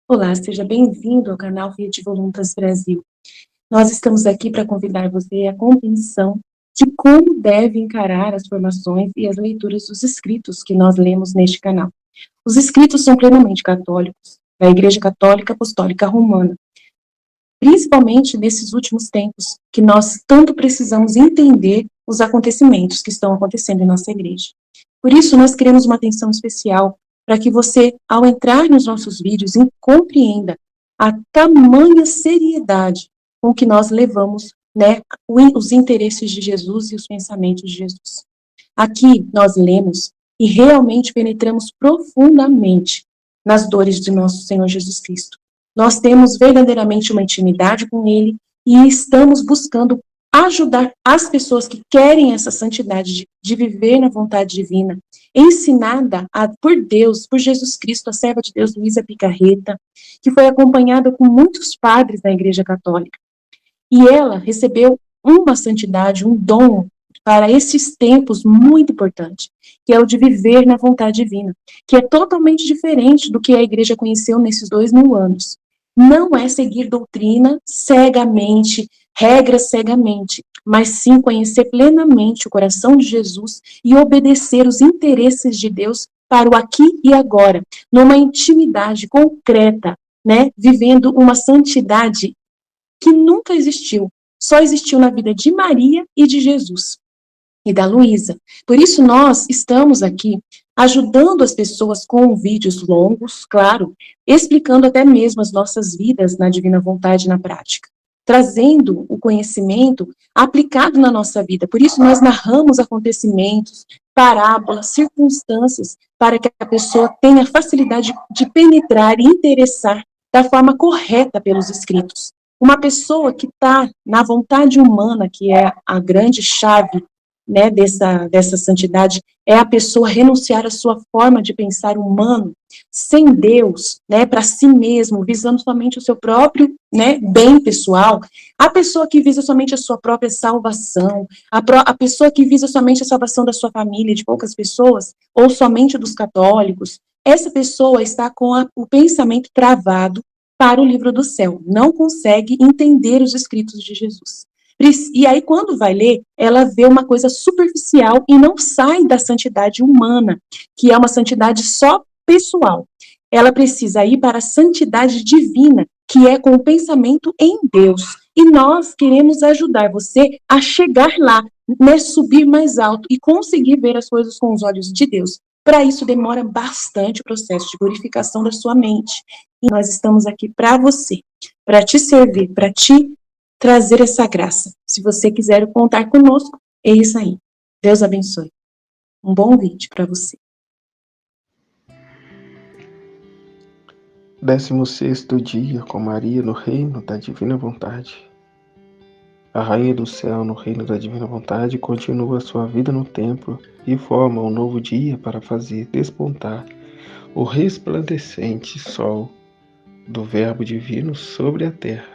Olá, seja bem-vindo ao canal Rede Voluntas Brasil. Nós estamos aqui para convidar você à compreensão de como deve encarar as formações e as leituras dos escritos que nós lemos neste canal. Os escritos são plenamente católicos, da Igreja Católica Apostólica Romana, principalmente nesses últimos tempos, que nós tanto precisamos entender os acontecimentos que estão acontecendo em nossa igreja. Por isso, nós queremos uma atenção especial para que você, ao entrar nos nossos vídeos, compreenda a tamanha seriedade com que nós levamos, né, os interesses de Jesus e os pensamentos de Jesus. Aqui nós lemos e realmente penetramos profundamente nas dores de nosso Senhor Jesus Cristo. Nós temos verdadeiramente uma intimidade com Ele e estamos buscando ajudar as pessoas que querem essa santidade de viver na vontade divina, ensinada por Deus, por Jesus Cristo, a serva de Deus, Luísa Picarreta, que foi acompanhada com muitos padres da Igreja Católica. E ela recebeu uma santidade, um dom para esses tempos muito importante, que é o de viver na vontade divina, que é totalmente diferente do que a igreja conheceu nesses 2000 anos. Não é seguir doutrina cegamente, regras cegamente, mas sim conhecer plenamente o coração de Jesus e obedecer os interesses de Deus para o aqui e agora, numa intimidade concreta, né, vivendo uma santidade que nunca existiu, só existiu na vida de Maria e de Jesus e da Luísa. Por isso nós estamos aqui ajudando as pessoas com vídeos longos, claro, explicando até mesmo as nossas vidas na divina vontade na prática, trazendo o conhecimento aplicado na nossa vida. Por isso nós narramos acontecimentos, parábolas, circunstâncias, para que a pessoa tenha facilidade de penetrar e interessar da forma correta pelos escritos. Uma pessoa que está na vontade humana, que é a grande chave, né, dessa santidade, é a pessoa renunciar à sua forma de pensar humano, sem Deus, né, para si mesmo, visando somente o seu próprio, né, bem pessoal. A pessoa que visa somente a sua própria salvação, a pessoa que visa somente a salvação da sua família, de poucas pessoas, ou somente dos católicos, essa pessoa está com o pensamento travado para o livro do céu, não consegue entender os escritos de Jesus. E aí, quando vai ler, ela vê uma coisa superficial e não sai da santidade humana, que é uma santidade só pessoal. Ela precisa ir para a santidade divina, que é com o pensamento em Deus. E nós queremos ajudar você a chegar lá, né, subir mais alto e conseguir ver as coisas com os olhos de Deus. Para isso, demora bastante o processo de purificação da sua mente. E nós estamos aqui para você, para te servir, para te trazer essa graça. Se você quiser contar conosco, é isso aí. Deus abençoe. Um bom vídeo para você. 16º dia com Maria no reino da divina vontade. A rainha do céu no reino da divina vontade continua sua vida no templo e forma um novo dia para fazer despontar o resplandecente sol do verbo divino sobre a terra.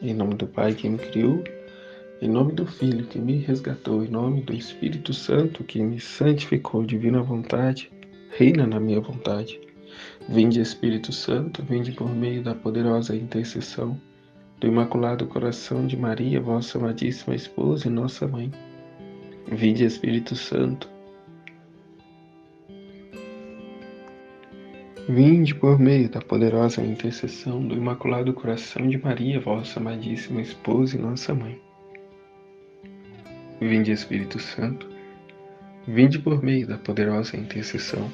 Em nome do Pai que me criou, em nome do Filho que me resgatou, em nome do Espírito Santo que me santificou, divina vontade, reina na minha vontade. Vinde, Espírito Santo, vinde por meio da poderosa intercessão do Imaculado Coração de Maria, vossa amadíssima esposa e nossa mãe. Vinde, Espírito Santo. Vinde por meio da poderosa intercessão do Imaculado Coração de Maria, vossa amadíssima esposa e nossa mãe. Vinde, Espírito Santo. Vinde por meio da poderosa intercessão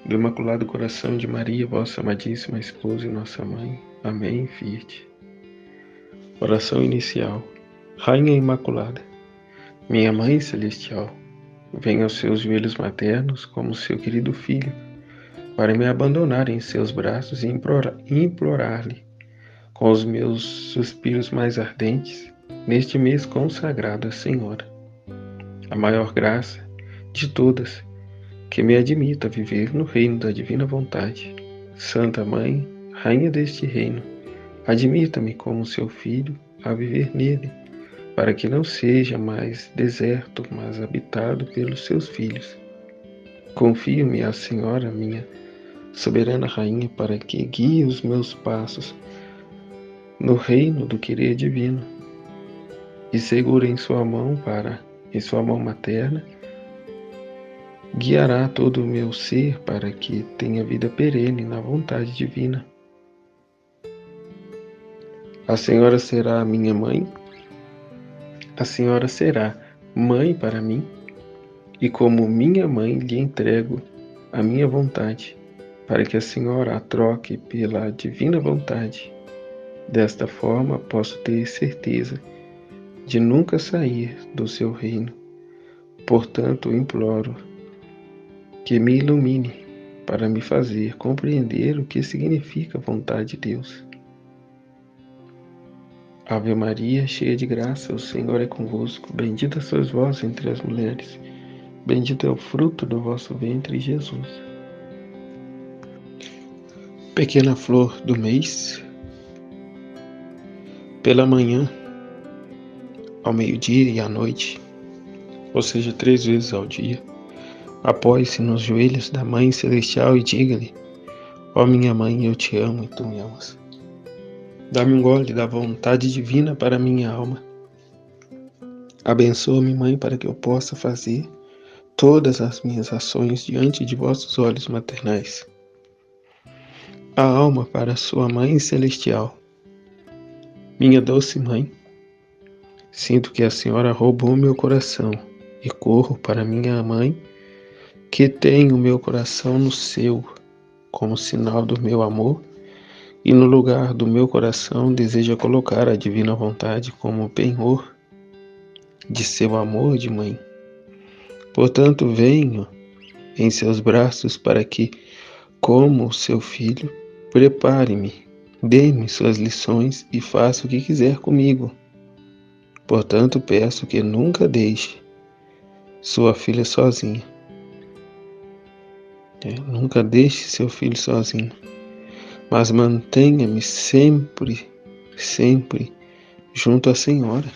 do Imaculado Coração de Maria, vossa amadíssima esposa e nossa mãe. Amém. Fiat. Oração inicial. Rainha Imaculada, minha Mãe Celestial, venho aos seus joelhos maternos como seu querido filho, para me abandonar em seus braços e implorar-lhe, com os meus suspiros mais ardentes, neste mês consagrado à Senhora, a maior graça de todas, que me admita viver no reino da divina vontade. Santa Mãe, Rainha deste reino, admita-me como seu filho a viver nele, para que não seja mais deserto, mas habitado pelos seus filhos. Confio-me à Senhora minha soberana rainha, para que guie os meus passos no reino do querer divino, e segura em sua mão materna, guiará todo o meu ser para que tenha vida perene na vontade divina. A Senhora será a minha mãe, a Senhora será mãe para mim, e como minha mãe lhe entrego a minha vontade, para que a Senhora a troque pela divina vontade. Desta forma, posso ter certeza de nunca sair do seu reino. Portanto, imploro que me ilumine para me fazer compreender o que significa a vontade de Deus. Ave Maria, cheia de graça, o Senhor é convosco. Bendita sois vós entre as mulheres. Bendito é o fruto do vosso ventre, Jesus. Pequena flor do mês. Pela manhã, ao meio-dia e à noite, ou seja, 3 vezes ao dia, apoie-se nos joelhos da Mãe Celestial e diga-lhe: ó minha mãe, eu te amo e tu me amas. Dá-me um gole da vontade divina para minha alma. Abençoa-me, Mãe, para que eu possa fazer todas as minhas ações diante de vossos olhos maternais. A alma para sua Mãe Celestial. Minha doce Mãe, sinto que a Senhora roubou meu coração e corro para minha Mãe, que tem o meu coração no seu, como sinal do meu amor, e no lugar do meu coração deseja colocar a divina vontade como penhor de seu amor de mãe. Portanto, venho em seus braços para que, como seu filho, prepare-me, dê-me suas lições e faça o que quiser comigo. Portanto, peço que nunca deixe sua filha sozinha. Nunca deixe seu filho sozinho, mas mantenha-me sempre, sempre junto à Senhora.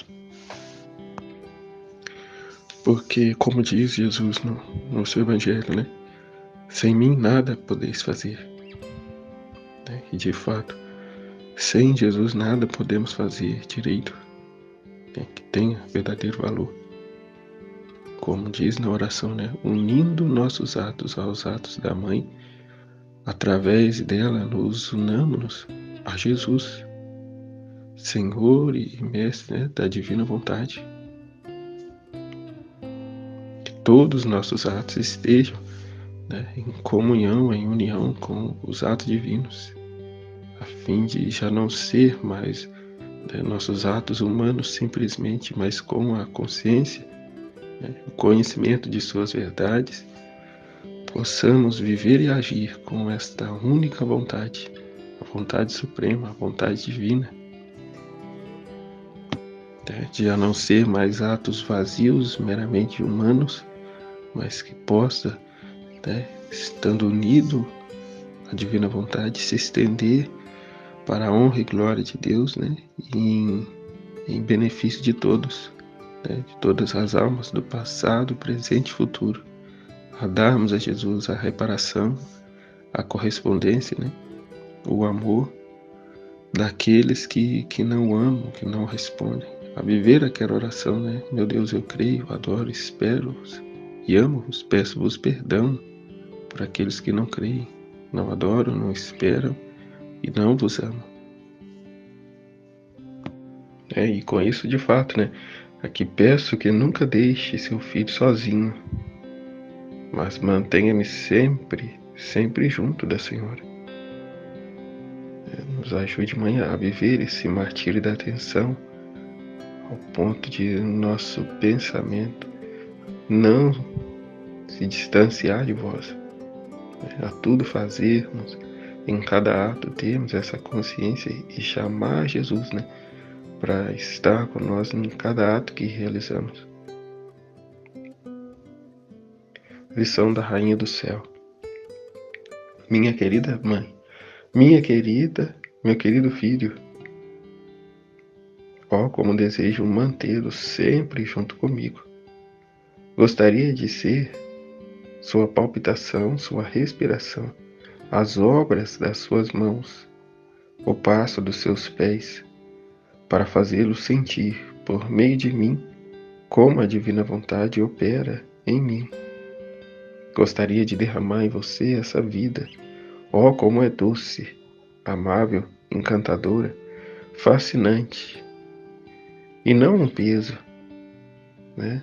Porque, como diz Jesus no seu Evangelho, né? Sem mim nada podeis fazer. E de fato, sem Jesus nada podemos fazer direito, que tenha verdadeiro valor. Como diz na oração, né? Unindo nossos atos aos atos da Mãe, através dela nos unamos a Jesus, Senhor e Mestre, né, da divina vontade. Que todos os nossos atos estejam, né, em comunhão, em união com os atos divinos, a fim de já não ser mais, né, nossos atos humanos simplesmente, mas com a consciência, né, o conhecimento de suas verdades, possamos viver e agir com esta única vontade, a vontade suprema, a vontade divina, né, de a não ser mais atos vazios, meramente humanos, mas que possa, né, estando unido à divina vontade, se estender para a honra e glória de Deus, né, e em benefício de todos, né, de todas as almas do passado, presente e futuro, a darmos a Jesus a reparação, a correspondência, né, o amor daqueles que não amam, que não respondem, a viver aquela oração, né, meu Deus, eu creio, adoro, espero-vos e amo-vos, peço-vos perdão por aqueles que não creem, não adoram, não esperam e não vos amam. E com isso, de fato, né, aqui peço que nunca deixe seu filho sozinho, mas mantenha-me sempre, sempre junto da Senhora. Nos ajude, Mãe, a viver esse martírio da atenção, ao ponto de nosso pensamento não se distanciar de vós, a tudo fazermos, em cada ato termos essa consciência e chamar Jesus, né, para estar com nós em cada ato que realizamos. Lição da Rainha do Céu. Minha querida mãe, meu querido filho, como desejo mantê-lo sempre junto comigo. Gostaria de ser sua palpitação, sua respiração, as obras das suas mãos, o passo dos seus pés, para fazê-lo sentir, por meio de mim, como a divina vontade opera em mim. Gostaria de derramar em você essa vida. Oh, como é doce, amável, encantadora, fascinante. E não um peso, né?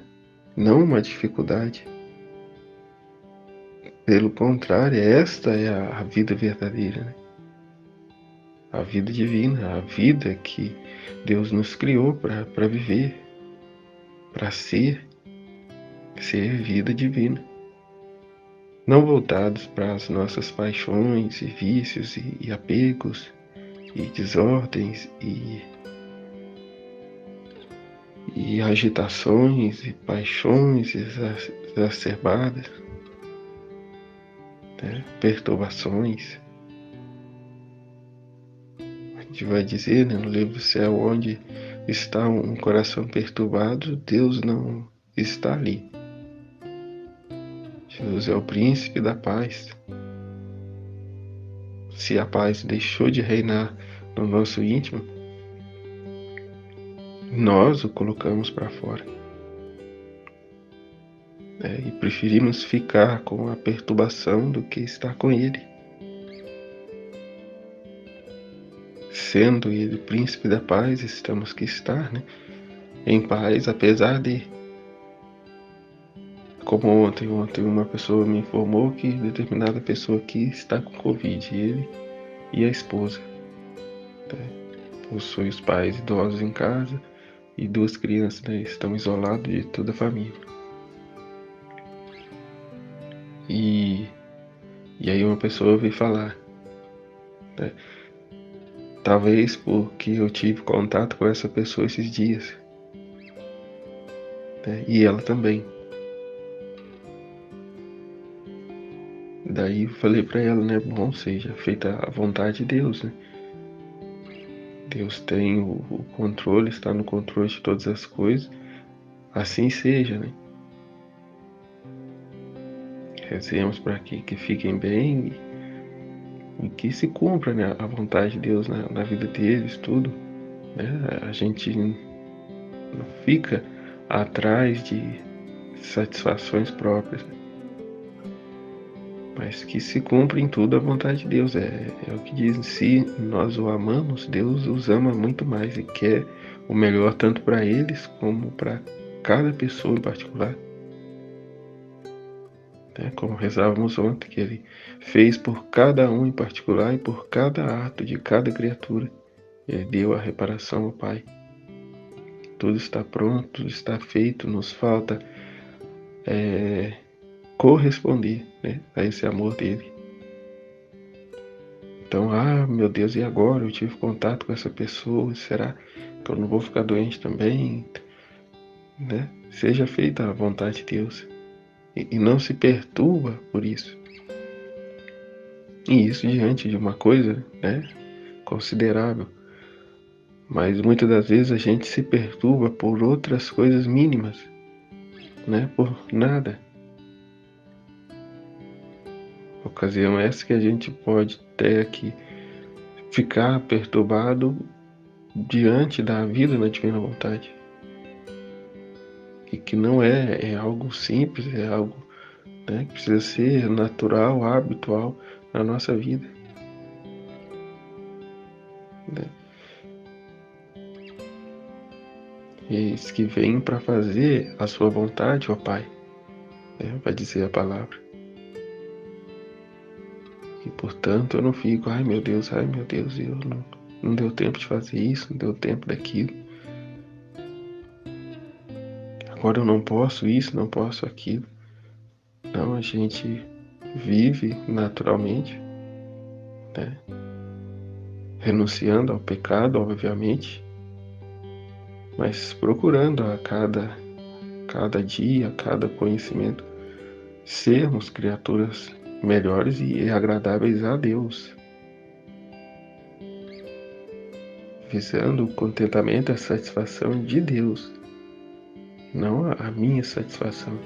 Não uma dificuldade. Pelo contrário, esta é a vida verdadeira, né? A vida divina, a vida que Deus nos criou para viver, para ser vida divina. Não voltados para as nossas paixões e vícios e apegos e desordens e agitações e paixões exacerbadas, né? Perturbações. A gente vai dizer, né, no livro do céu, onde está um coração perturbado, Deus não está ali. Jesus é o príncipe da paz. Se a paz deixou de reinar no nosso íntimo, nós o colocamos para fora. E preferimos ficar com a perturbação do que estar com Ele. Sendo Ele o príncipe da paz, estamos que estar, né, em paz, apesar de... Como ontem uma pessoa me informou que determinada pessoa aqui está com Covid, ele e a esposa. Possui os pais idosos em casa e 2 crianças, né, estão isolados de toda a família. E aí uma pessoa veio falar, né, talvez porque eu tive contato com essa pessoa esses dias, né, e ela também. Daí eu falei para ela, né, bom, seja feita a vontade de Deus, né? Deus tem o controle, está no controle de todas as coisas, assim seja, né? Rezemos para que fiquem bem e que se cumpra, né, a vontade de Deus na vida deles, tudo, né? A gente não fica atrás de satisfações próprias, né? Mas que se cumpra em tudo a vontade de Deus. É o que diz, se nós o amamos, Deus os ama muito mais e quer o melhor tanto para eles como para cada pessoa em particular. Como rezávamos ontem, que Ele fez por cada um em particular e por cada ato de cada criatura. Ele deu a reparação ao Pai. Tudo está pronto, tudo está feito, nos falta corresponder, né, a esse amor dele. Então, meu Deus, e agora? Eu tive contato com essa pessoa, será que eu não vou ficar doente também? Né? Seja feita a vontade de Deus. E não se perturba por isso. E isso diante de uma coisa, né, considerável. Mas muitas das vezes a gente se perturba por outras coisas mínimas, né, por nada. Ocasião essa que a gente pode ter aqui ficar perturbado diante da vida na divina vontade. E que não é algo simples, é algo, né, que precisa ser natural, habitual na nossa vida. Né? Eis que vem para fazer a sua vontade, ó Pai, vai dizer a palavra. E portanto eu não fico, ai meu Deus, eu não deu tempo de fazer isso, não deu tempo daquilo. Agora eu não posso isso, não posso aquilo. Não, a gente vive naturalmente, né? Renunciando ao pecado, obviamente, mas procurando a cada dia, a cada conhecimento, sermos criaturas melhores e agradáveis a Deus, visando o contentamento e a satisfação de Deus, não a minha satisfação.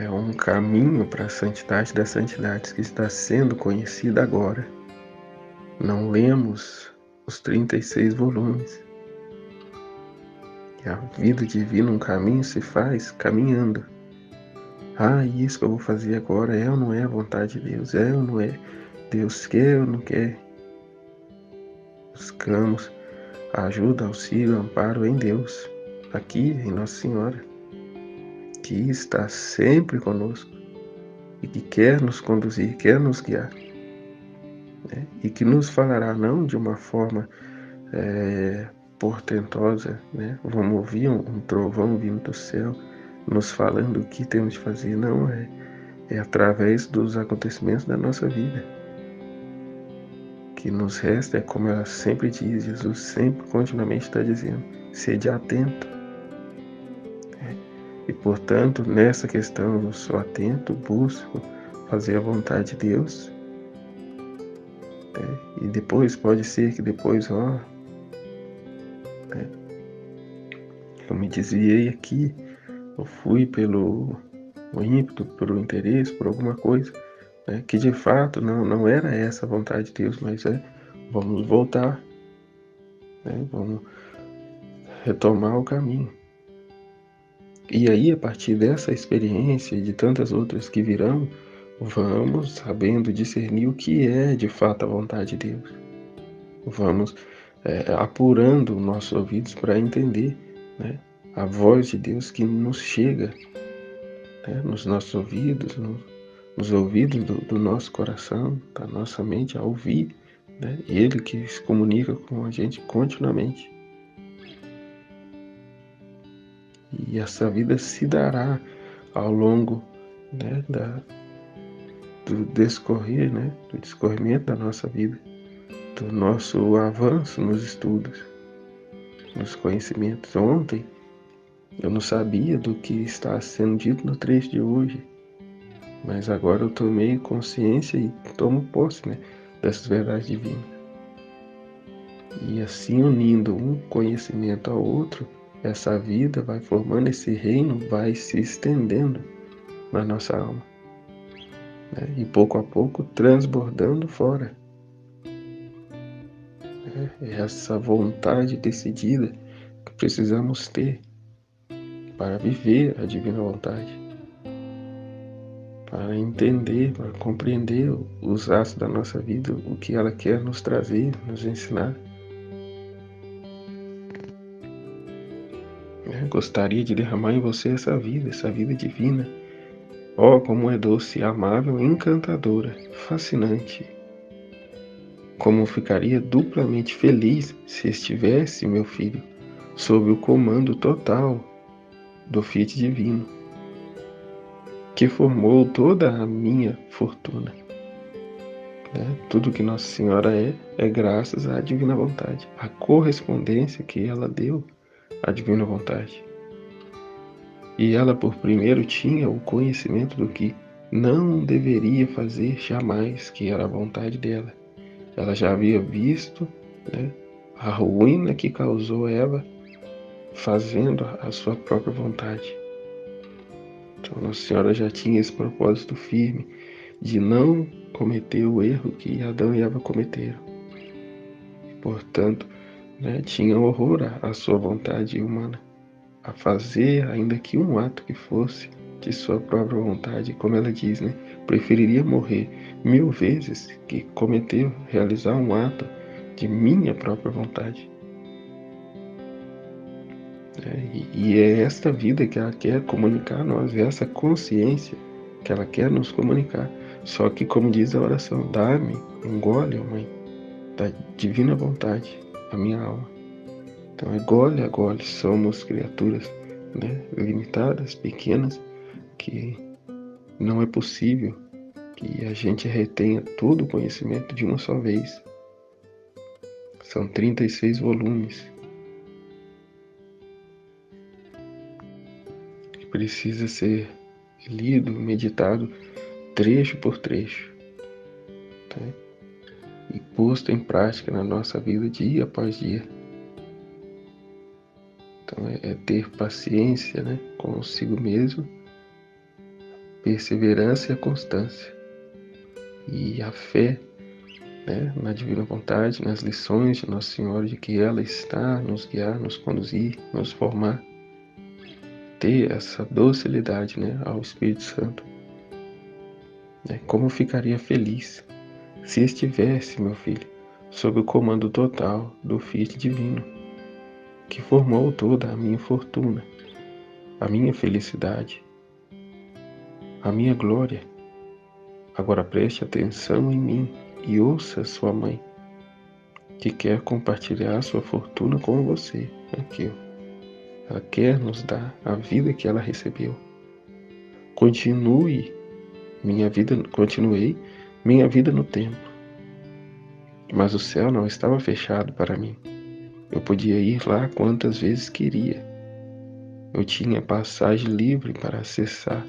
É um caminho para a santidade das santidades que está sendo conhecida agora. Não lemos os 36 volumes. E a vida divina, um caminho se faz caminhando. Isso que eu vou fazer agora é ou não é a vontade de Deus? É ou não é? Deus quer ou não quer? Buscamos ajuda, auxílio, amparo em Deus, aqui em Nossa Senhora, que está sempre conosco e que quer nos conduzir, quer nos guiar, né? E que nos falará não de uma forma portentosa, né? Vamos ouvir um trovão vindo do céu nos falando o que temos de fazer. Não, é através dos acontecimentos da nossa vida. Que nos resta é como ela sempre diz, Jesus sempre continuamente está dizendo, sede atento. E portanto, nessa questão eu sou atento, busco fazer a vontade de Deus. E depois, pode ser que depois, eu me desviei aqui, eu fui pelo ímpeto, pelo interesse, por alguma coisa, que de fato não era essa a vontade de Deus, mas vamos voltar, vamos retomar o caminho. E aí, a partir dessa experiência e de tantas outras que virão, vamos sabendo discernir o que é de fato a vontade de Deus. Vamos apurando nossos ouvidos para entender, a voz de Deus que nos chega, nos nossos ouvidos, nos ouvidos do nosso coração, da nossa mente, a ouvir, Ele que se comunica com a gente continuamente. E essa vida se dará ao longo do discorrer, do discorrimento da nossa vida, do nosso avanço nos estudos, nos conhecimentos. Ontem eu não sabia do que está sendo dito no trecho de hoje, mas agora eu tomei consciência e tomo posse dessas verdades divinas. E assim, unindo um conhecimento ao outro, essa vida vai formando, esse reino vai se estendendo na nossa alma, e pouco a pouco transbordando fora. Essa vontade decidida que precisamos ter para viver a divina vontade, para entender, para compreender os atos da nossa vida, o que ela quer nos trazer, nos ensinar. Gostaria de derramar em você essa vida divina. Como é doce, amável, encantadora, fascinante. Como ficaria duplamente feliz se estivesse, meu filho, sob o comando total do Fiat Divino, que formou toda a minha fortuna. Tudo que Nossa Senhora é graças à Divina Vontade, a correspondência que ela deu à Divina Vontade. E ela, por primeiro, tinha o conhecimento do que não deveria fazer jamais, que era a vontade dela. Ela já havia visto a ruína que causou Eva fazendo a sua própria vontade. Então, Nossa Senhora já tinha esse propósito firme de não cometer o erro que Adão e Eva cometeram. E, portanto, tinha horror à sua vontade humana, a fazer, ainda que um ato que fosse de sua própria vontade, como ela diz, preferiria morrer 1000 vezes que realizar um ato de minha própria vontade. E é esta vida que ela quer comunicar a nós, é essa consciência que ela quer nos comunicar. Só que, como diz a oração, dá-me um gole, Mãe, da divina vontade, a minha alma. Então, é gole a gole, somos criaturas limitadas, pequenas, que não é possível que a gente retenha todo o conhecimento de uma só vez. São 36 volumes. Que precisa ser lido, meditado, trecho por trecho. E posto em prática na nossa vida dia após dia. Então é ter paciência consigo mesmo, perseverança e a constância. E a fé, né, na divina vontade, nas lições de Nossa Senhora, de que ela está a nos guiar, nos conduzir, nos formar. Ter essa docilidade, né, ao Espírito Santo. Como eu ficaria feliz se estivesse, meu filho, sob o comando total do Fiat Divino, que formou toda a minha fortuna, a minha felicidade, a minha glória. Agora preste atenção em mim e ouça sua mãe, que quer compartilhar sua fortuna com você. Aqui, ela quer nos dar a vida que ela recebeu. Continuei minha vida no templo. Mas o céu não estava fechado para mim. Eu podia ir lá quantas vezes queria. Eu tinha passagem livre para acessar,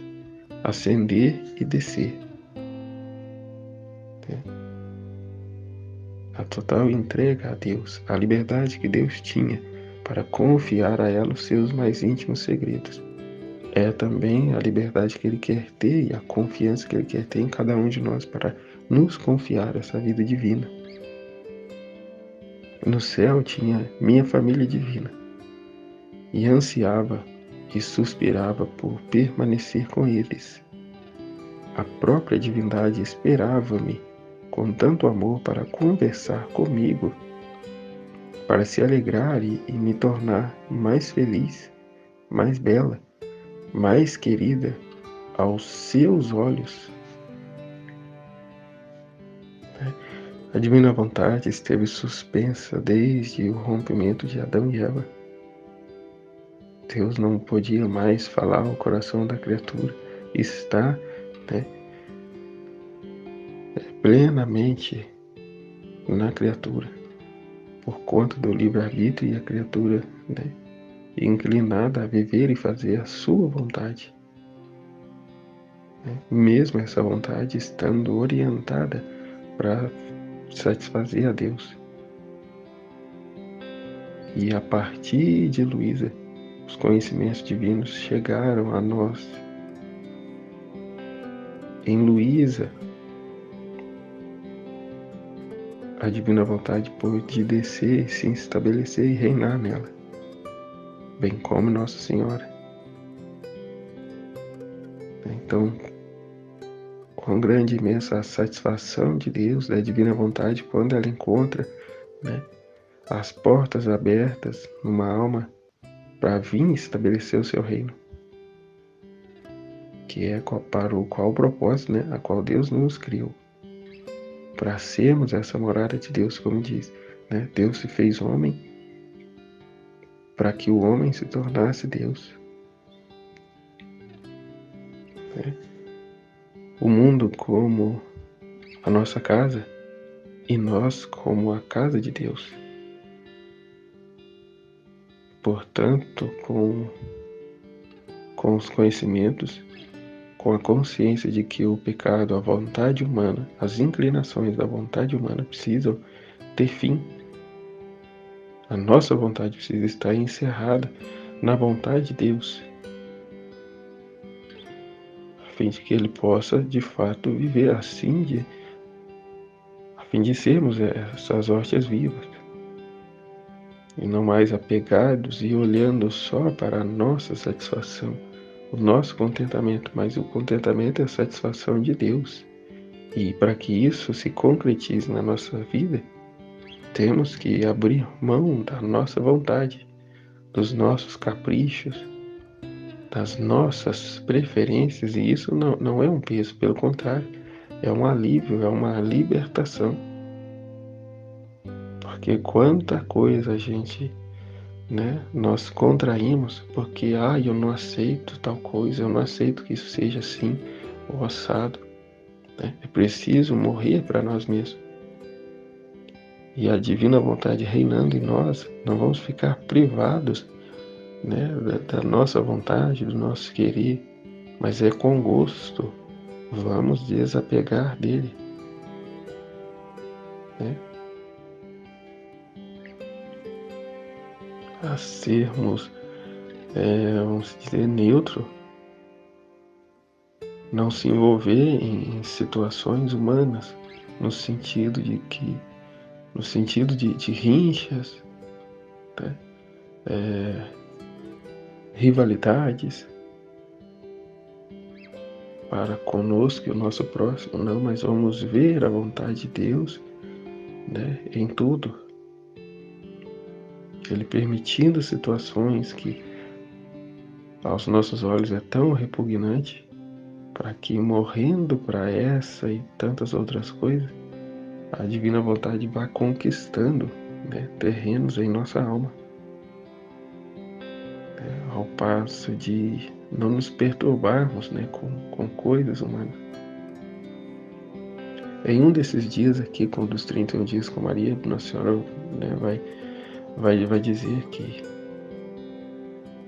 ascender e descer. A total entrega a Deus, a liberdade que Deus tinha para confiar a ela os seus mais íntimos segredos. É também a liberdade que Ele quer ter e a confiança que Ele quer ter em cada um de nós para nos confiar essa vida divina. No céu tinha minha família divina e ansiava e suspirava por permanecer com eles. A própria divindade esperava-me com tanto amor para conversar comigo, para se alegrar e me tornar mais feliz, mais bela, mais querida aos seus olhos. A divina vontade esteve suspensa desde o rompimento de Adão e Eva. Deus não podia mais falar ao coração da criatura. Está, plenamente na criatura, por conta do livre-arbítrio, e a criatura, inclinada a viver e fazer a sua vontade. Mesmo essa vontade estando orientada para satisfazer a Deus. E a partir de Luísa, os conhecimentos divinos chegaram a nós. Em Luísa, a divina vontade pôde descer, se estabelecer e reinar nela, bem como Nossa Senhora. Então, quão grande e imensa a satisfação de Deus, da divina vontade, quando ela encontra as portas abertas numa alma para vir estabelecer o seu reino, que é para o qual propósito, a qual Deus nos criou, para sermos essa morada de Deus, como diz, Deus se fez homem para que o homem se tornasse Deus. O mundo como a nossa casa e nós como a casa de Deus. Portanto, com os conhecimentos, com a consciência de que o pecado, a vontade humana, as inclinações da vontade humana precisam ter fim. A nossa vontade precisa estar encerrada na vontade de Deus, a fim de que Ele possa, de fato, viver a fim de sermos essas hóstias vivas, e não mais apegados e olhando só para a nossa satisfação, o nosso contentamento, mas o contentamento é a satisfação de Deus. E para que isso se concretize na nossa vida, temos que abrir mão da nossa vontade, dos nossos caprichos, das nossas preferências, e isso não é um peso, pelo contrário, é um alívio, é uma libertação. Porque quanta coisa a gente, nós contraímos porque, eu não aceito tal coisa, eu não aceito que isso seja assim, ou assado. É preciso morrer para nós mesmos. E a divina vontade reinando em nós, não vamos ficar privados, da nossa vontade, do nosso querer, mas é com gosto, vamos desapegar dele. A sermos, vamos dizer, neutro, não se envolver em situações humanas, no sentido de rinchas, né? Rivalidades para conosco e o nosso próximo, não, mas vamos ver a vontade de Deus, né, em tudo. Ele permitindo situações que aos nossos olhos é tão repugnante, para que morrendo para essa e tantas outras coisas, a divina vontade vá conquistando, né, terrenos em nossa alma, né, ao passo de não nos perturbarmos, né, com coisas humanas. Em um desses dias aqui, com dos 31 dias com Maria, Nossa Senhora, né, vai dizer que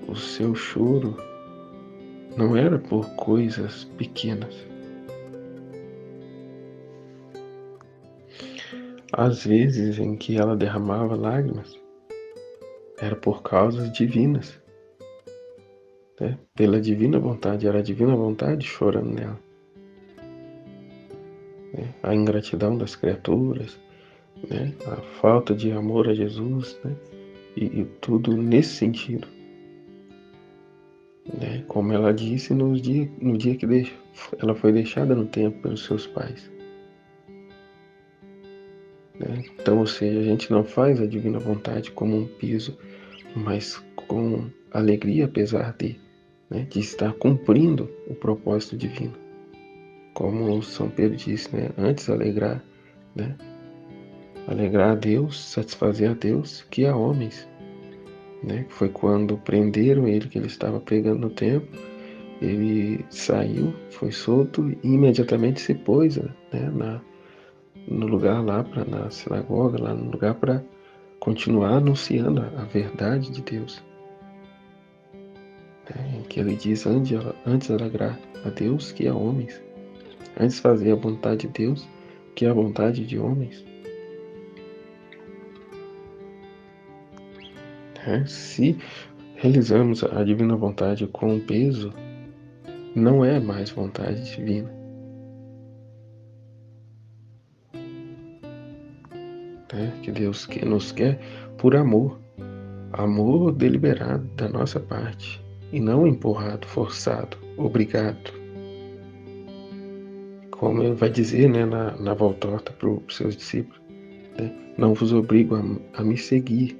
o seu choro não era por coisas pequenas. Às vezes em que ela derramava lágrimas, era por causas divinas, né? Pela divina vontade, era a divina vontade chorando nela, né? A ingratidão das criaturas, né? A falta de amor a Jesus, né? E tudo nesse sentido, né? Como ela disse no dia que ela foi deixada no templo pelos seus pais, né? Então, ou seja, a gente não faz a divina vontade como um peso, mas com alegria, apesar de, né, de estar cumprindo o propósito divino. Como São Pedro disse, né, antes alegrar, né, alegrar a Deus, satisfazer a Deus, que a homens, né? Foi quando prenderam ele, que ele estava pregando no templo, ele saiu, foi solto e imediatamente se pôs, né, no lugar lá, na sinagoga, lá no lugar para continuar anunciando a verdade de Deus. Em que ele diz antes alegrar a Deus que a homens, antes fazer a vontade de Deus que a vontade de homens. Se realizamos a divina vontade com peso, não é mais vontade divina. Que Deus nos quer por amor, amor deliberado da nossa parte, e não empurrado, forçado, obrigado. Como ele vai dizer, né, na voltorta para os seus discípulos, né, não vos obrigo a me seguir,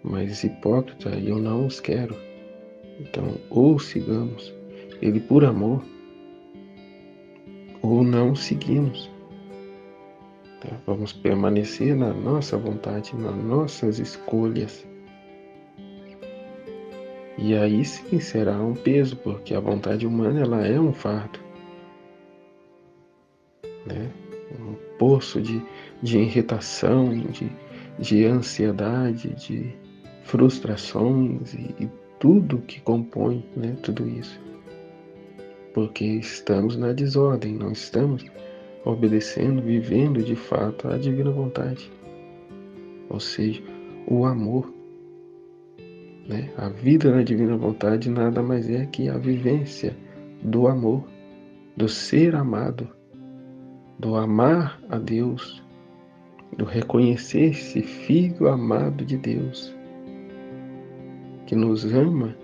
mas hipócrita, eu não os quero. Então, ou sigamos ele por amor, ou não seguimos. Vamos permanecer na nossa vontade, nas nossas escolhas. E aí sim será um peso, porque a vontade humana ela é um fardo, né? Um poço de irritação, de ansiedade, de frustrações e tudo que compõe, né, tudo isso. Porque estamos na desordem, não estamos obedecendo, vivendo de fato a divina vontade. Ou seja, o amor, né? A vida na divina vontade nada mais é que a vivência do amor, do ser amado, do amar a Deus, do reconhecer-se filho amado de Deus, que nos ama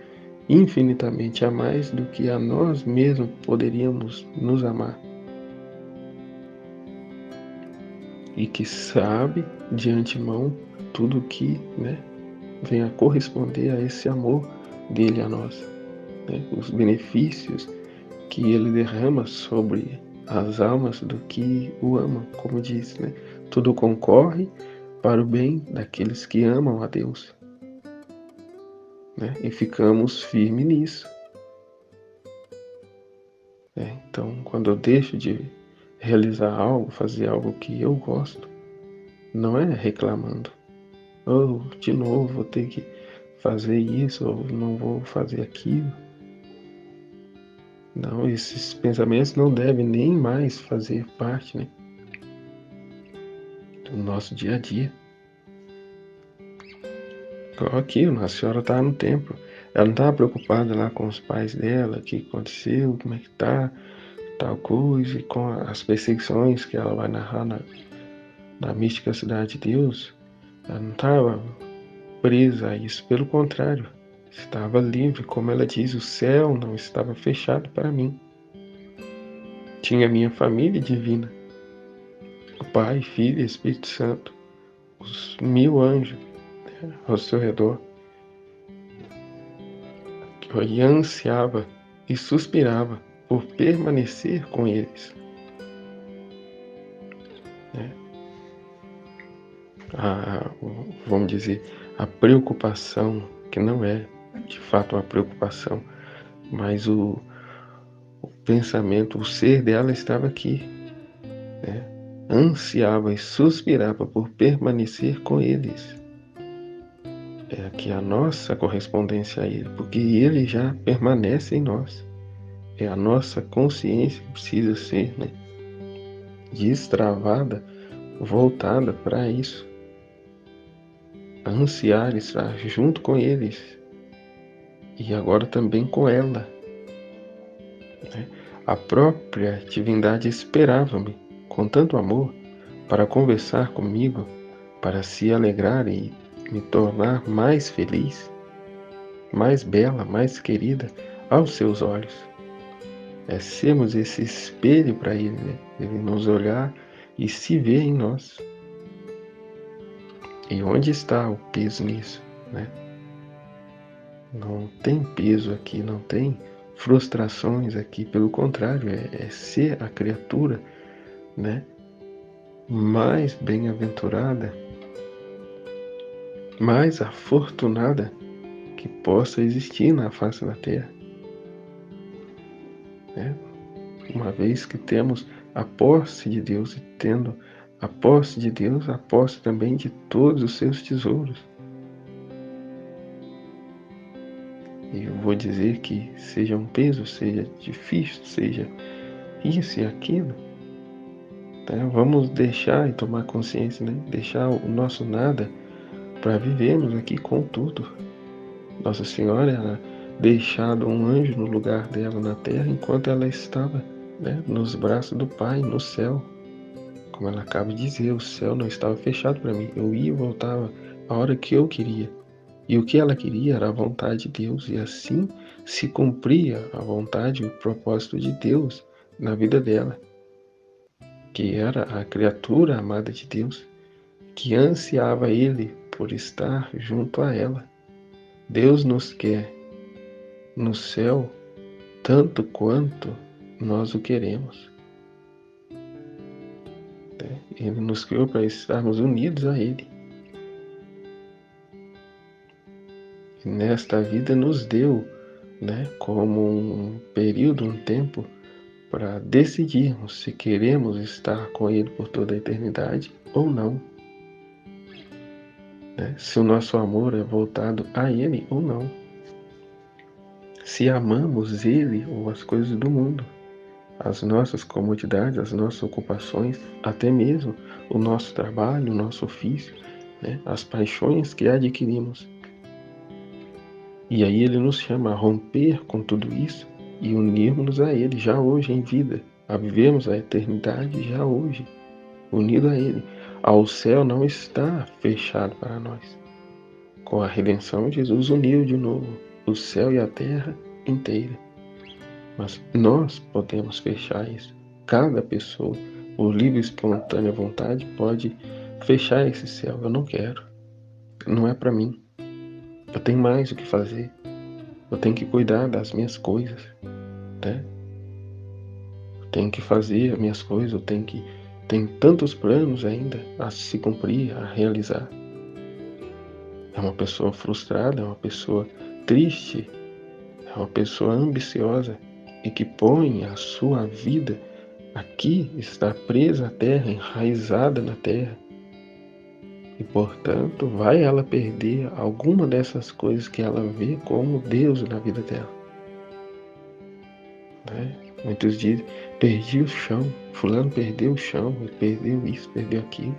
infinitamente a mais do que a nós mesmos poderíamos nos amar. E que sabe de antemão tudo que, né, vem a corresponder a esse amor dele a nós, né? Os benefícios que ele derrama sobre as almas do que o amam, como diz, né? Tudo concorre para o bem daqueles que amam a Deus, né? E ficamos firmes nisso. Então, quando eu deixo de realizar algo, fazer algo que eu gosto, não é reclamando. De novo vou ter que fazer isso, ou não vou fazer aquilo. Não, esses pensamentos não devem nem mais fazer parte, né, do nosso dia a dia. Aqui, Nossa Senhora estava no templo. Ela não estava preocupada lá com os pais dela, o que aconteceu, como é que tá, tal coisa, e com as perseguições que ela vai narrar na mística Cidade de Deus, ela não estava presa a isso, pelo contrário, estava livre, como ela diz, o céu não estava fechado para mim. Tinha minha família divina, o Pai, Filho e Espírito Santo, os 1000 anjos, né, ao seu redor, que eu ansiava e suspirava por permanecer com eles. Né? Vamos dizer, a preocupação, que não é de fato uma preocupação, mas o pensamento, o ser dela estava aqui, né? Ansiava e suspirava por permanecer com eles. É aqui a nossa correspondência a Ele, porque Ele já permanece em nós. É a nossa consciência que precisa ser, né, destravada, voltada para isso. Ansiar estar junto com eles e agora também com ela. Né? A própria divindade esperava-me com tanto amor para conversar comigo, para se alegrar e me tornar mais feliz, mais bela, mais querida aos seus olhos. É sermos esse espelho para Ele, né? Ele nos olhar e se ver em nós. E onde está o peso nisso, né? Não tem peso aqui, não tem frustrações aqui, pelo contrário, é ser a criatura, né, mais bem-aventurada, mais afortunada que possa existir na face da Terra. Né? Uma vez que temos a posse de Deus e tendo a posse de Deus, a posse também de todos os seus tesouros. E eu vou dizer que seja um peso, seja difícil, seja isso e aquilo, tá? Vamos deixar e tomar consciência, né? Deixar o nosso nada para vivermos aqui com tudo. Nossa Senhora, ela deixado um anjo no lugar dela na terra enquanto ela estava, né, nos braços do Pai, no céu. Como ela acaba de dizer, o céu não estava fechado para mim. Eu ia e voltava a hora que eu queria. E o que ela queria era a vontade de Deus, e assim se cumpria a vontade e o propósito de Deus na vida dela, que era a criatura amada de Deus, que ansiava Ele por estar junto a ela. Deus nos quer no céu tanto quanto nós o queremos. Ele nos criou para estarmos unidos a Ele. E nesta vida nos deu, né, como um período, um tempo, para decidirmos se queremos estar com Ele por toda a eternidade ou não. Né? Se o nosso amor é voltado a Ele ou não. Se amamos Ele ou as coisas do mundo, as nossas comodidades, as nossas ocupações, até mesmo o nosso trabalho, o nosso ofício, né? As paixões que adquirimos. E aí Ele nos chama a romper com tudo isso e unirmos a Ele já hoje em vida, a vivermos a eternidade já hoje, unido a Ele. Ao céu não está fechado para nós. Com a redenção, Jesus uniu de novo o céu e a terra inteira. Mas nós podemos fechar isso. Cada pessoa, por livre e espontânea vontade, pode fechar esse céu. Eu não quero. Não é para mim. Eu tenho mais o que fazer. Eu tenho que cuidar das minhas coisas, né? Eu tenho que fazer as minhas coisas. Tenho tantos planos ainda a se cumprir, a realizar. É uma pessoa frustrada, é uma pessoa triste, é uma pessoa ambiciosa e que põe a sua vida aqui, está presa à terra, enraizada na terra. E, portanto, vai ela perder alguma dessas coisas que ela vê como Deus na vida dela. Né? Muitos dizem, perdi o chão, fulano perdeu o chão, ele perdeu isso, perdeu aquilo.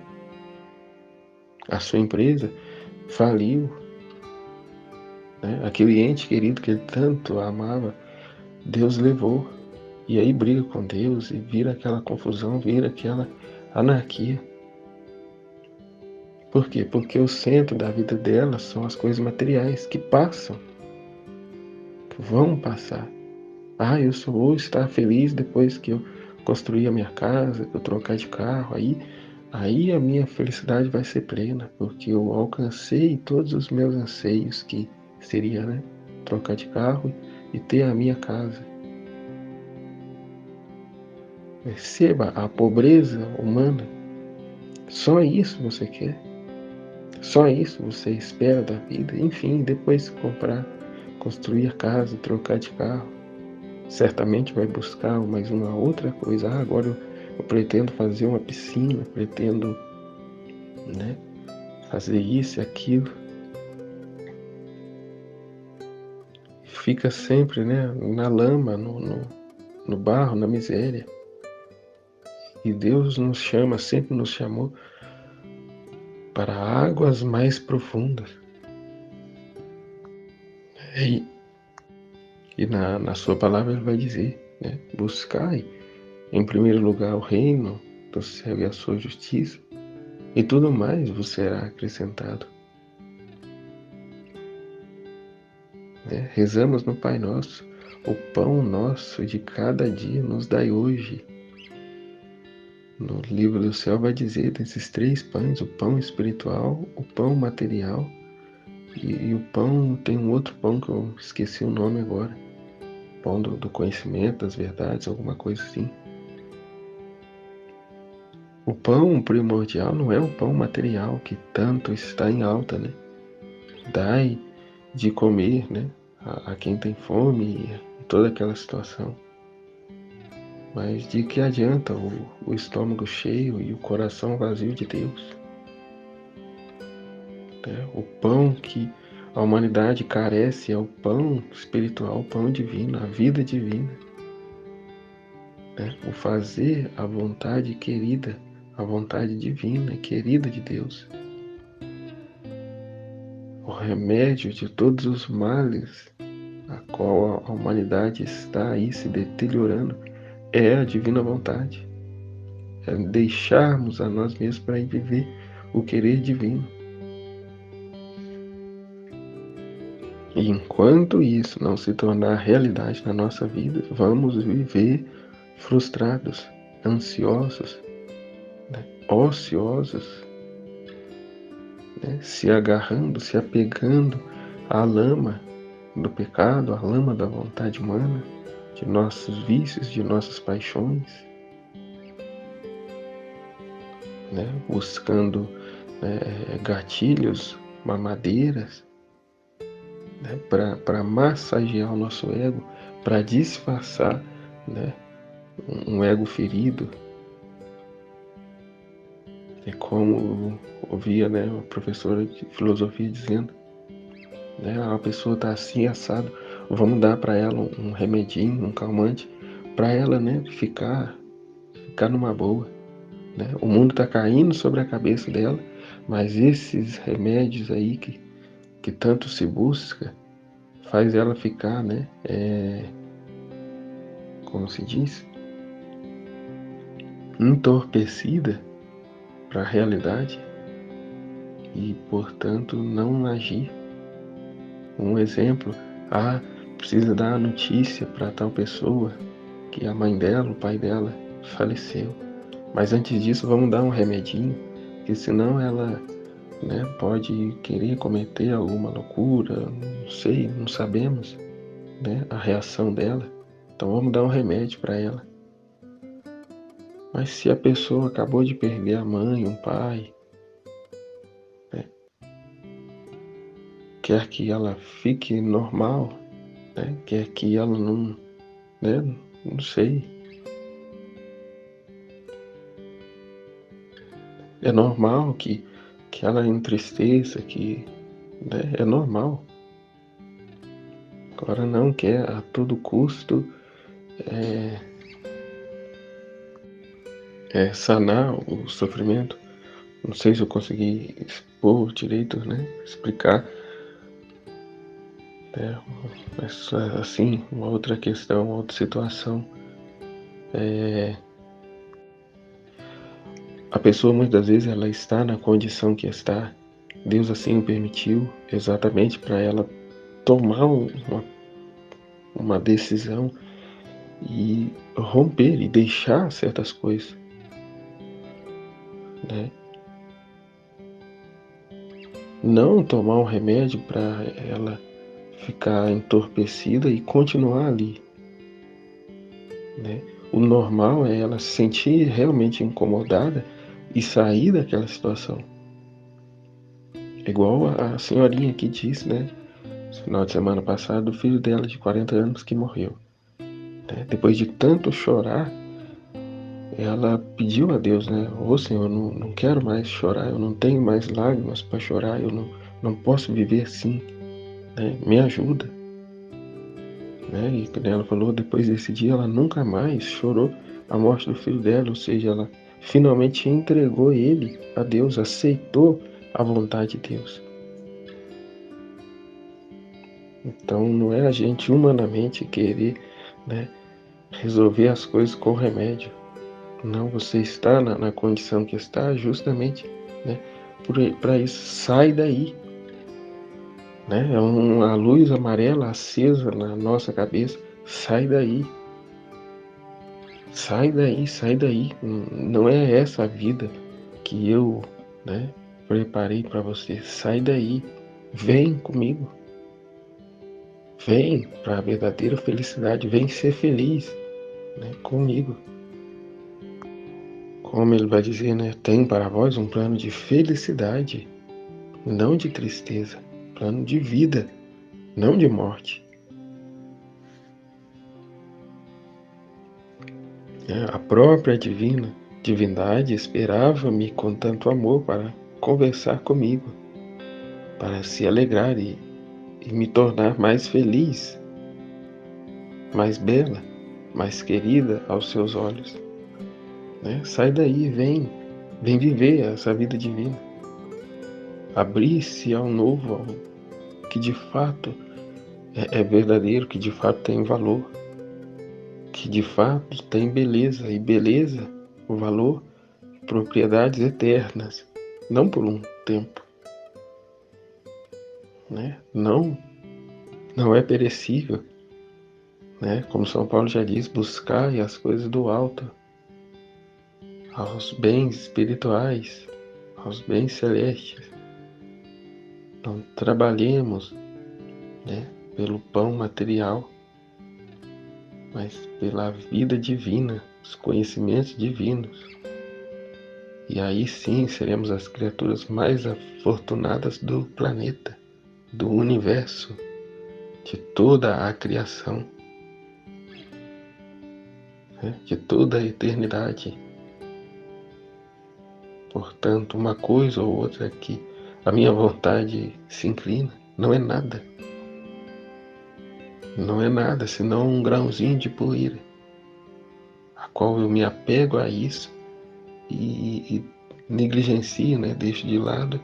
A sua empresa faliu. Né? Aquele ente querido que ele tanto amava, Deus levou. E aí briga com Deus e vira aquela confusão, vira aquela anarquia. Por quê? Porque o centro da vida dela são as coisas materiais que passam, que vão passar. Eu só vou estar feliz depois que eu construir a minha casa, que eu trocar de carro. Aí a minha felicidade vai ser plena, porque eu alcancei todos os meus anseios, que seria, né, trocar de carro e ter a minha casa. Perceba a pobreza humana. Só isso você quer. Só isso você espera da vida. Enfim, depois de comprar, construir a casa, trocar de carro, certamente vai buscar mais uma outra coisa. Agora eu pretendo fazer uma piscina, pretendo, né, fazer isso e aquilo. Fica sempre, né, na lama, no barro, na miséria. E Deus nos chama, sempre nos chamou para águas mais profundas. E na sua palavra ele vai dizer, né, buscai em primeiro lugar o reino do céu e a sua justiça, e tudo mais vos será acrescentado. Rezamos no Pai Nosso: o pão nosso de cada dia nos dai hoje. No livro do céu vai dizer desses 3 pães: o pão espiritual, o pão material e o pão, tem um outro pão que eu esqueci o nome agora, pão do conhecimento, das verdades, alguma coisa assim. O pão primordial não é o pão material que tanto está em alta, né? Dai de comer, né, a quem tem fome e toda aquela situação. Mas de que adianta o estômago cheio e o coração vazio de Deus? O pão que a humanidade carece é o pão espiritual, o pão divino, a vida divina. O fazer a vontade querida, a vontade divina, querida de Deus. O remédio de todos os males a qual a humanidade está aí se deteriorando é a divina vontade. É deixarmos a nós mesmos para ir viver o querer divino. E enquanto isso não se tornar realidade na nossa vida, vamos viver frustrados, ansiosos, né, ociosos, né, se agarrando, se apegando à lama do pecado, à lama da vontade humana, de nossos vícios, de nossas paixões, né, buscando gatilhos, mamadeiras, né, para massagear o nosso ego, para disfarçar, né, um ego ferido. É como ouvia, né, uma professora de filosofia dizendo, né, a pessoa está assim, assado, vamos dar para ela um remedinho, um calmante, para ela, né, ficar numa boa. Né? O mundo está caindo sobre a cabeça dela, mas esses remédios aí que tanto se busca, faz ela ficar, né, como se diz, entorpecida para a realidade e, portanto, não agir. Um exemplo, precisa dar a notícia para tal pessoa que a mãe dela, o pai dela faleceu. Mas antes disso, vamos dar um remedinho, que senão ela, né, pode querer cometer alguma loucura, não sei, não sabemos, né, a reação dela. Então vamos dar um remédio para ela. Mas se a pessoa acabou de perder a mãe, um pai, né, quer que ela fique normal, né, quer que ela não, né, não sei. É normal que ela entristeça, né, é normal. Agora não quer a todo custo sanar o sofrimento. Não sei se eu consegui expor direito, né, explicar. Mas assim, uma outra questão, uma outra situação A pessoa muitas vezes ela está na condição que está, Deus assim o permitiu, exatamente para ela tomar uma decisão e romper e deixar certas coisas, né? Não tomar um remédio para ela ficar entorpecida e continuar ali, né? O normal é ela se sentir realmente incomodada e sair daquela situação. Igual a senhorinha que disse, né? No final de semana passado, o filho dela de 40 anos que morreu, né? Depois de tanto chorar, ela pediu a Deus, né? Ô Senhor, não quero mais chorar, eu não tenho mais lágrimas para chorar, eu não posso viver assim, né? Me ajuda, né? E quando ela falou, depois desse dia, ela nunca mais chorou a morte do filho dela, ou seja, ela finalmente entregou ele a Deus, aceitou a vontade de Deus. Então não é a gente humanamente querer, né, resolver as coisas com remédio. Não, você está na condição que está justamente, né, para isso. Sai daí, né? É uma luz amarela acesa na nossa cabeça. Sai daí. Sai daí, sai daí. Não é essa a vida que eu, né, preparei para você. Sai daí. Vem comigo. Vem para a verdadeira felicidade. Vem ser feliz, né, comigo. Como ele vai dizer, né? Tem para vós um plano de felicidade, não de tristeza. Plano de vida, não de morte. A própria divindade esperava-me com tanto amor para conversar comigo, para se alegrar e me tornar mais feliz, mais bela, mais querida aos seus olhos, né? Sai daí, vem viver essa vida divina. Abrir-se ao novo, ao que de fato é verdadeiro, que de fato tem valor, que de fato tem beleza, e beleza, o valor, propriedades eternas, não por um tempo, né? Não é perecível, né? Como São Paulo já diz, buscai as coisas do alto, aos bens espirituais, aos bens celestes. Não trabalhemos, né, pelo pão material, mas pela vida divina, os conhecimentos divinos. E aí sim seremos as criaturas mais afortunadas do planeta, do universo, de toda a criação, né? De toda a eternidade. Portanto, uma coisa ou outra que a minha vontade se inclina, não é nada. Não é nada senão um grãozinho de poeira, a qual eu me apego a isso e negligencio, né? Deixo de lado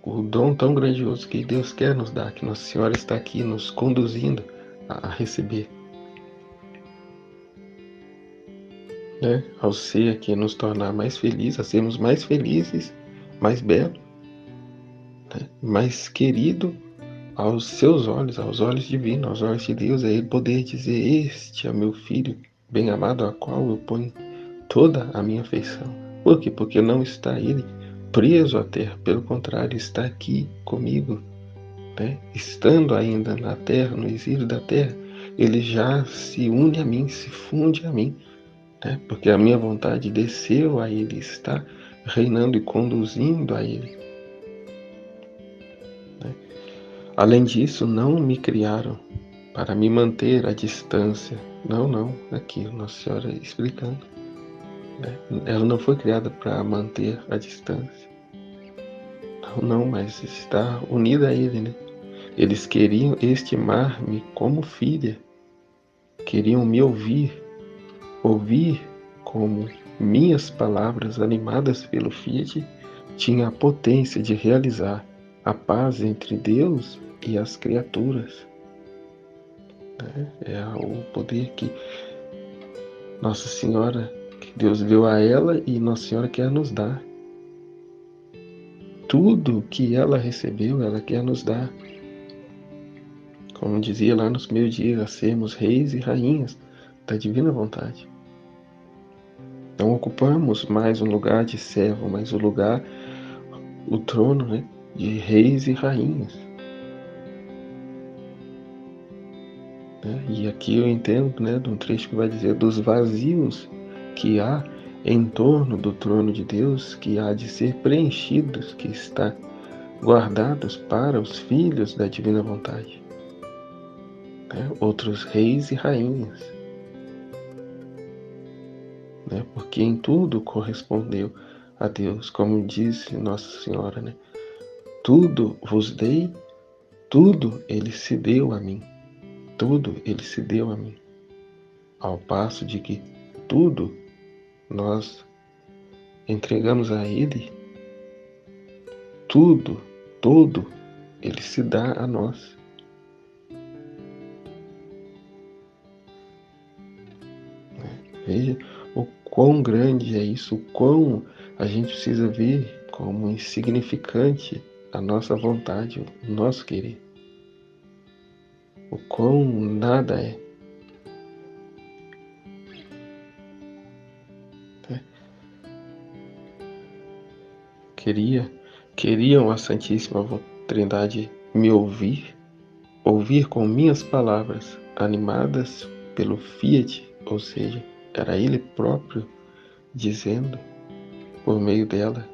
o dom tão grandioso que Deus quer nos dar, que Nossa Senhora está aqui nos conduzindo a receber, né? Ao ser aqui nos tornar mais felizes, a sermos mais felizes, mais belos, né? Mais querido aos seus olhos, aos olhos divinos, aos olhos de Deus, é Ele poder dizer: este é meu filho bem amado, a qual eu ponho toda a minha afeição. Por quê? Porque não está Ele preso à terra, pelo contrário, está aqui comigo, né? Estando ainda na terra, no exílio da terra, Ele já se une a mim, se funde a mim, né? Porque a minha vontade desceu a Ele, está reinando e conduzindo a Ele, né? Além disso, não me criaram para me manter à distância. Não, aqui Nossa Senhora explicando, né? Ela não foi criada para manter a distância. Não, mas está unida a Ele, né? Eles queriam estimar-me como filha, queriam me ouvir como minhas palavras animadas pelo Fiat tinham a potência de realizar a paz entre Deus e as criaturas, né? É o poder que Nossa Senhora, que Deus deu a ela e Nossa Senhora quer nos dar. Tudo que ela recebeu, ela quer nos dar. Como dizia lá nos primeiros dias, a sermos reis e rainhas da divina vontade. Não ocupamos mais um lugar de servo, mas o trono, né, de reis e rainhas. Né? E aqui eu entendo, né, de um trecho que vai dizer dos vazios que há em torno do trono de Deus, que há de ser preenchidos, que está guardados para os filhos da divina vontade. Né? Outros reis e rainhas. Né? Porque em tudo correspondeu a Deus, como disse Nossa Senhora, né? Tudo vos dei, tudo ele se deu a mim. Tudo ele se deu a mim. Ao passo de que tudo nós entregamos a ele, todo ele se dá a nós. Veja o quão grande é isso, o quão a gente precisa ver como insignificante a nossa vontade, o nosso querer. O quão nada é. Queriam a Santíssima Trindade me ouvir com minhas palavras, animadas pelo Fiat, ou seja, era Ele próprio dizendo, por meio dela,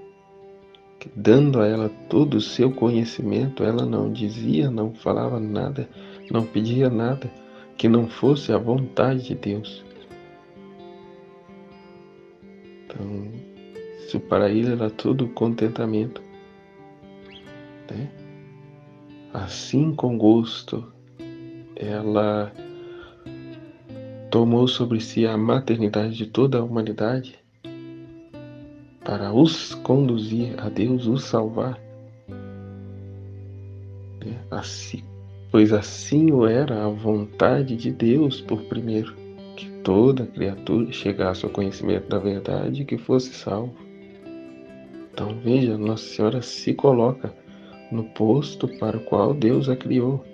que dando a ela todo o seu conhecimento, ela não dizia, não falava nada, não pedia nada que não fosse a vontade de Deus. Então, isso para ele era tudo contentamento. Né? Assim, com gosto, ela tomou sobre si a maternidade de toda a humanidade para os conduzir a Deus, os salvar. Assim, pois assim o era a vontade de Deus por primeiro, que toda criatura chegasse ao conhecimento da verdade e que fosse salvo. Então veja, Nossa Senhora se coloca no posto para o qual Deus a criou.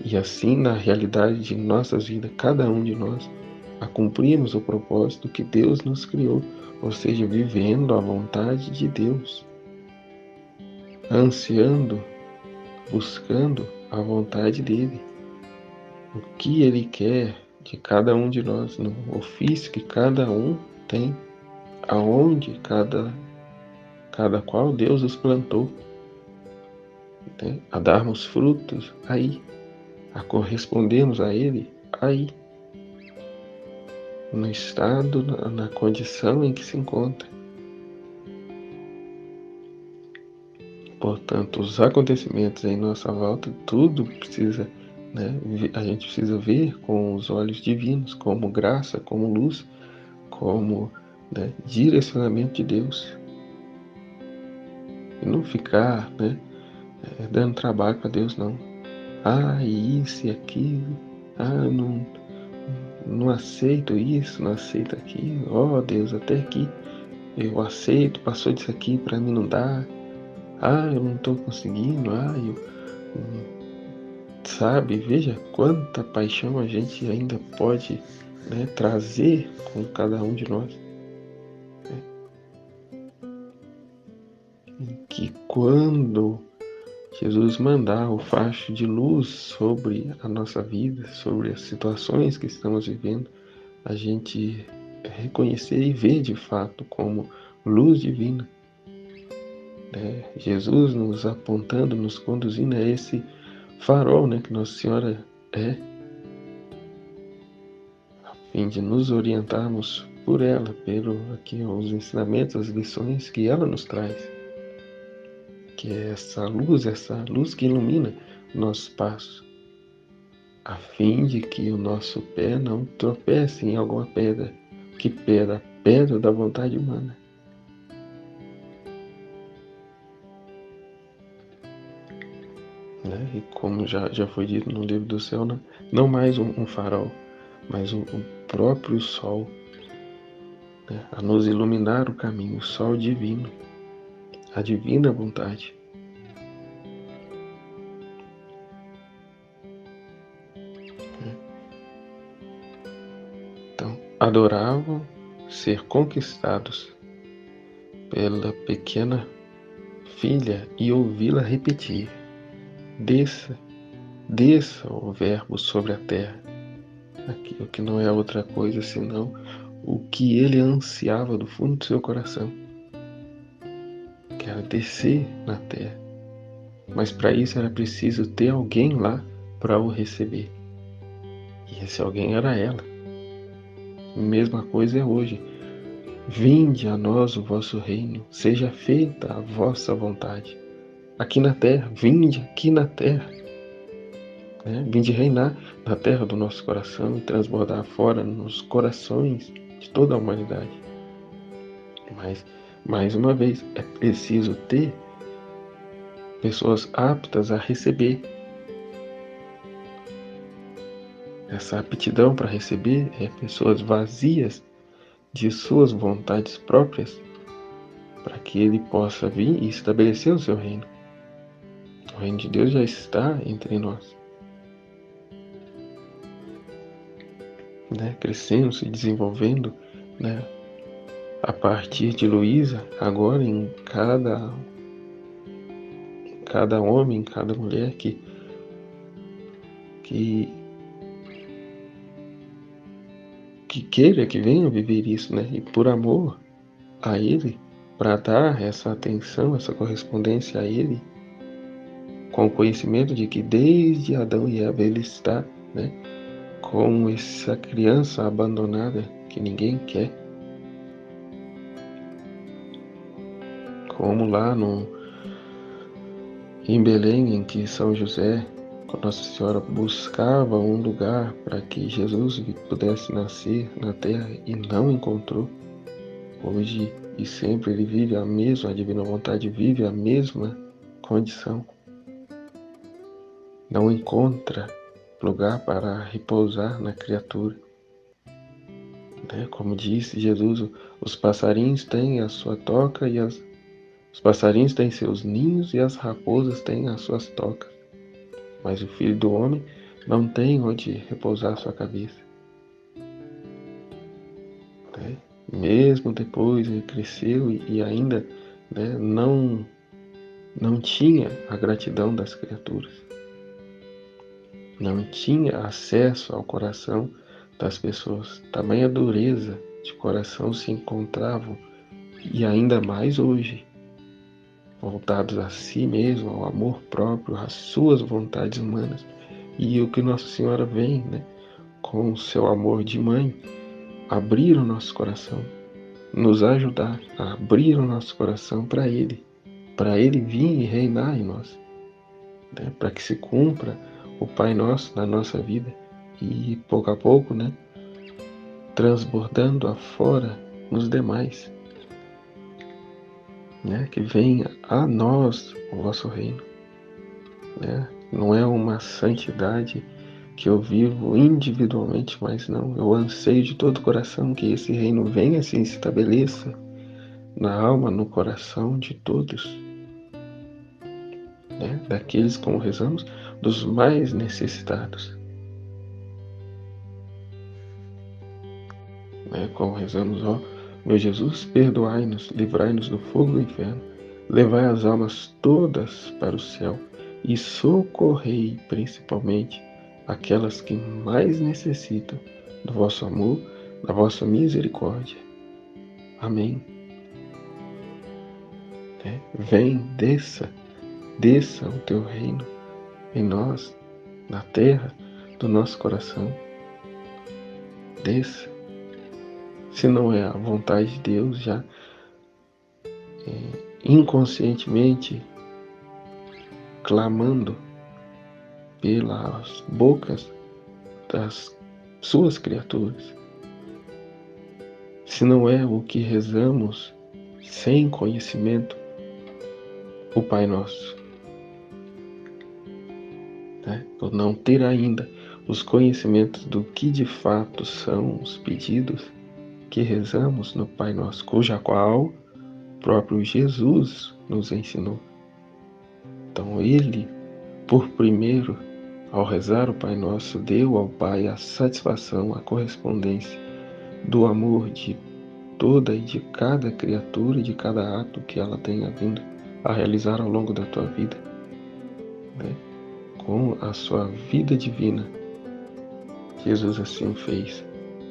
E assim, na realidade de nossas vidas, cada um de nós, a cumprirmos o propósito que Deus nos criou, ou seja, vivendo a vontade de Deus, ansiando, buscando a vontade dele, o que ele quer de cada um de nós, no ofício que cada um tem, aonde cada qual Deus os plantou, né? A darmos frutos aí, a correspondermos a ele aí, no estado, na condição em que se encontra. Portanto, os acontecimentos em nossa volta, tudo precisa, né, a gente precisa ver com os olhos divinos, como graça, como luz, como, né, direcionamento de Deus. E não ficar, né, dando trabalho para Deus, não. Isso e aquilo. Não aceito isso, não aceito aquilo. Oh, Deus, até aqui eu aceito, passou disso aqui, para mim não dá. Eu não estou conseguindo. Sabe, veja quanta paixão a gente ainda pode, né, trazer com cada um de nós. Que quando Jesus mandar o facho de luz sobre a nossa vida, sobre as situações que estamos vivendo, a gente reconhecer e ver de fato como luz divina. Jesus nos apontando, nos conduzindo a esse farol, né, que Nossa Senhora é, a fim de nos orientarmos por ela, aqui os ensinamentos, as lições que ela nos traz, que é essa luz que ilumina nossos passos, a fim de que o nosso pé não tropece em alguma pedra, que pedra da vontade humana. E como já foi dito no livro do céu, não mais um farol, mas o próprio sol, né, a nos iluminar o caminho, o sol divino, a divina vontade. Então, adoravam ser conquistados pela pequena filha e ouvi-la repetir: desça, desça o verbo sobre a terra. Aquilo que não é outra coisa senão o que ele ansiava do fundo do seu coração, que era descer na terra. Mas para isso era preciso ter alguém lá para o receber. E esse alguém era ela. Mesma coisa é hoje. Vinde a nós o vosso reino, seja feita a vossa vontade. Aqui na terra, vinde aqui na terra. Vinde reinar na terra do nosso coração e transbordar fora nos corações de toda a humanidade. Mas, mais uma vez, é preciso ter pessoas aptas a receber. Essa aptidão para receber é pessoas vazias de suas vontades próprias, para que ele possa vir e estabelecer o seu reino. O reino de Deus já está entre nós, crescendo, se desenvolvendo, a partir de Luísa, agora em cada homem, cada mulher que queira, que venha viver isso, e por amor a Ele, para dar essa atenção, essa correspondência a Ele, com o conhecimento de que desde Adão e Eva Ele está, como essa criança abandonada que ninguém quer, como lá em Belém, em que São José, com Nossa Senhora, buscava um lugar para que Jesus pudesse nascer na terra e não encontrou. Hoje e sempre ele vive a mesma, a divina vontade vive a mesma condição. Não encontra lugar para repousar na criatura. Como disse Jesus, os passarinhos têm a sua toca e os passarinhos têm seus ninhos e as raposas têm as suas tocas. Mas o Filho do Homem não tem onde repousar sua cabeça. Mesmo depois ele cresceu e ainda não tinha a gratidão das criaturas. Não tinha acesso ao coração das pessoas. Tamanha dureza de coração se encontravam, e ainda mais hoje, voltados a si mesmo, ao amor próprio, às suas vontades humanas. E o que Nossa Senhora vem, com o seu amor de mãe, abrir o nosso coração, nos ajudar a abrir o nosso coração para Ele vir e reinar em nós, para que se cumpra o Pai Nosso na nossa vida e pouco a pouco, transbordando afora nos demais, que venha a nós o vosso reino. Não é uma santidade que eu vivo individualmente, mas não, eu anseio de todo o coração que esse reino venha e se estabeleça na alma, no coração de todos, daqueles, como rezamos, dos mais necessitados. Como rezamos, ó meu Jesus, perdoai-nos, livrai-nos do fogo do inferno, levai as almas todas para o céu e socorrei principalmente aquelas que mais necessitam do vosso amor, da vossa misericórdia. Amém. Vem, desça o teu reino em nós, na terra do nosso coração. Desça. Se não é a vontade de Deus, já inconscientemente clamando pelas bocas das suas criaturas. Se não é o que rezamos sem conhecimento, o Pai Nosso, por não ter ainda os conhecimentos do que de fato são os pedidos que rezamos no Pai Nosso, cuja qual próprio Jesus nos ensinou. Então ele, por primeiro, ao rezar o Pai Nosso, deu ao Pai a satisfação, a correspondência do amor de toda e de cada criatura e de cada ato que ela tenha vindo a realizar ao longo da tua vida, né? Com a sua vida divina, Jesus assim o fez.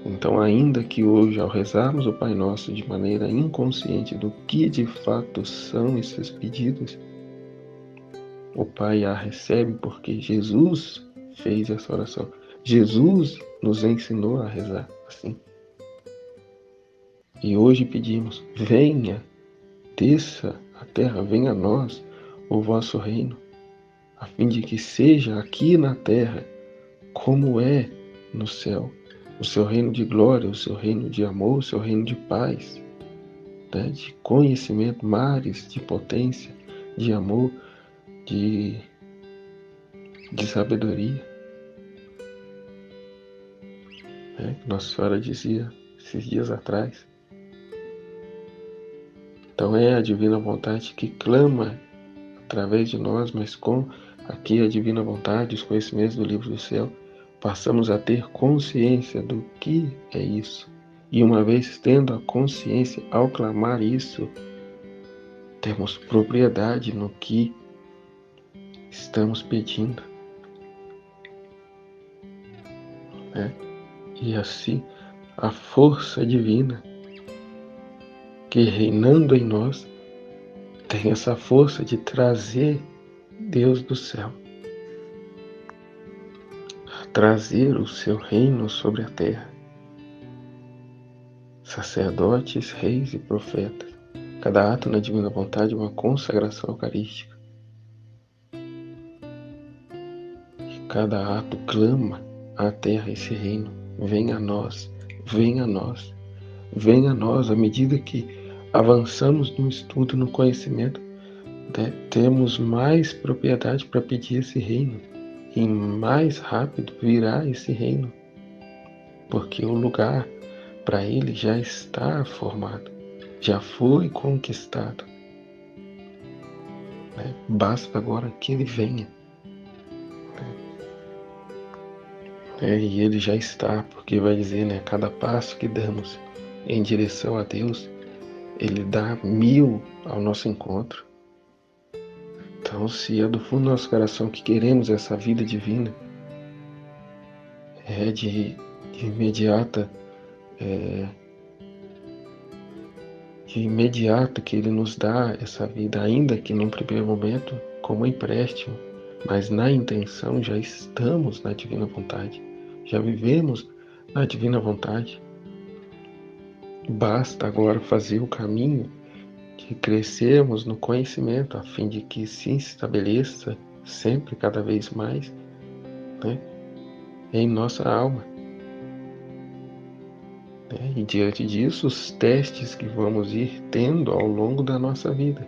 Então, ainda que hoje, ao rezarmos o Pai Nosso de maneira inconsciente do que de fato são esses pedidos, o Pai a recebe porque Jesus fez essa oração. Jesus nos ensinou a rezar assim. E hoje pedimos, venha, desça a terra, venha a nós o vosso reino, a fim de que seja aqui na terra como é no céu, o seu reino de glória, o seu reino de amor, o seu reino de paz, né? De conhecimento, mares de potência, de amor, de sabedoria. Né? Nossa Senhora dizia esses dias atrás. Então é a divina vontade que clama através de nós, mas com aqui a divina vontade, os conhecimentos do livro do céu, passamos a ter consciência do que é isso. E uma vez tendo a consciência, ao clamar isso, temos propriedade no que estamos pedindo. Né? E assim, a força divina que reinando em nós tem essa força de trazer Deus do céu, trazer o seu reino sobre a terra. Sacerdotes, reis e profetas, cada ato na divina vontade é uma consagração eucarística. E cada ato clama à terra esse reino. Venha a nós, venha a nós, venha a nós. À medida que avançamos no estudo, no conhecimento, temos mais propriedade para pedir esse reino. E mais rápido virá esse reino. Porque o lugar para ele já está formado, já foi conquistado. Basta agora que ele venha. E ele já está, porque vai dizer, cada passo que damos em direção a Deus, ele dá 1000 ao nosso encontro. Então, se é do fundo do nosso coração que queremos essa vida divina, é de imediato que ele nos dá essa vida, ainda que num primeiro momento como empréstimo, mas na intenção já estamos na divina vontade, já vivemos na divina vontade. Basta agora fazer o caminho de crescermos no conhecimento, a fim de que se estabeleça sempre, cada vez mais, em nossa alma. E diante disso, os testes que vamos ir tendo ao longo da nossa vida,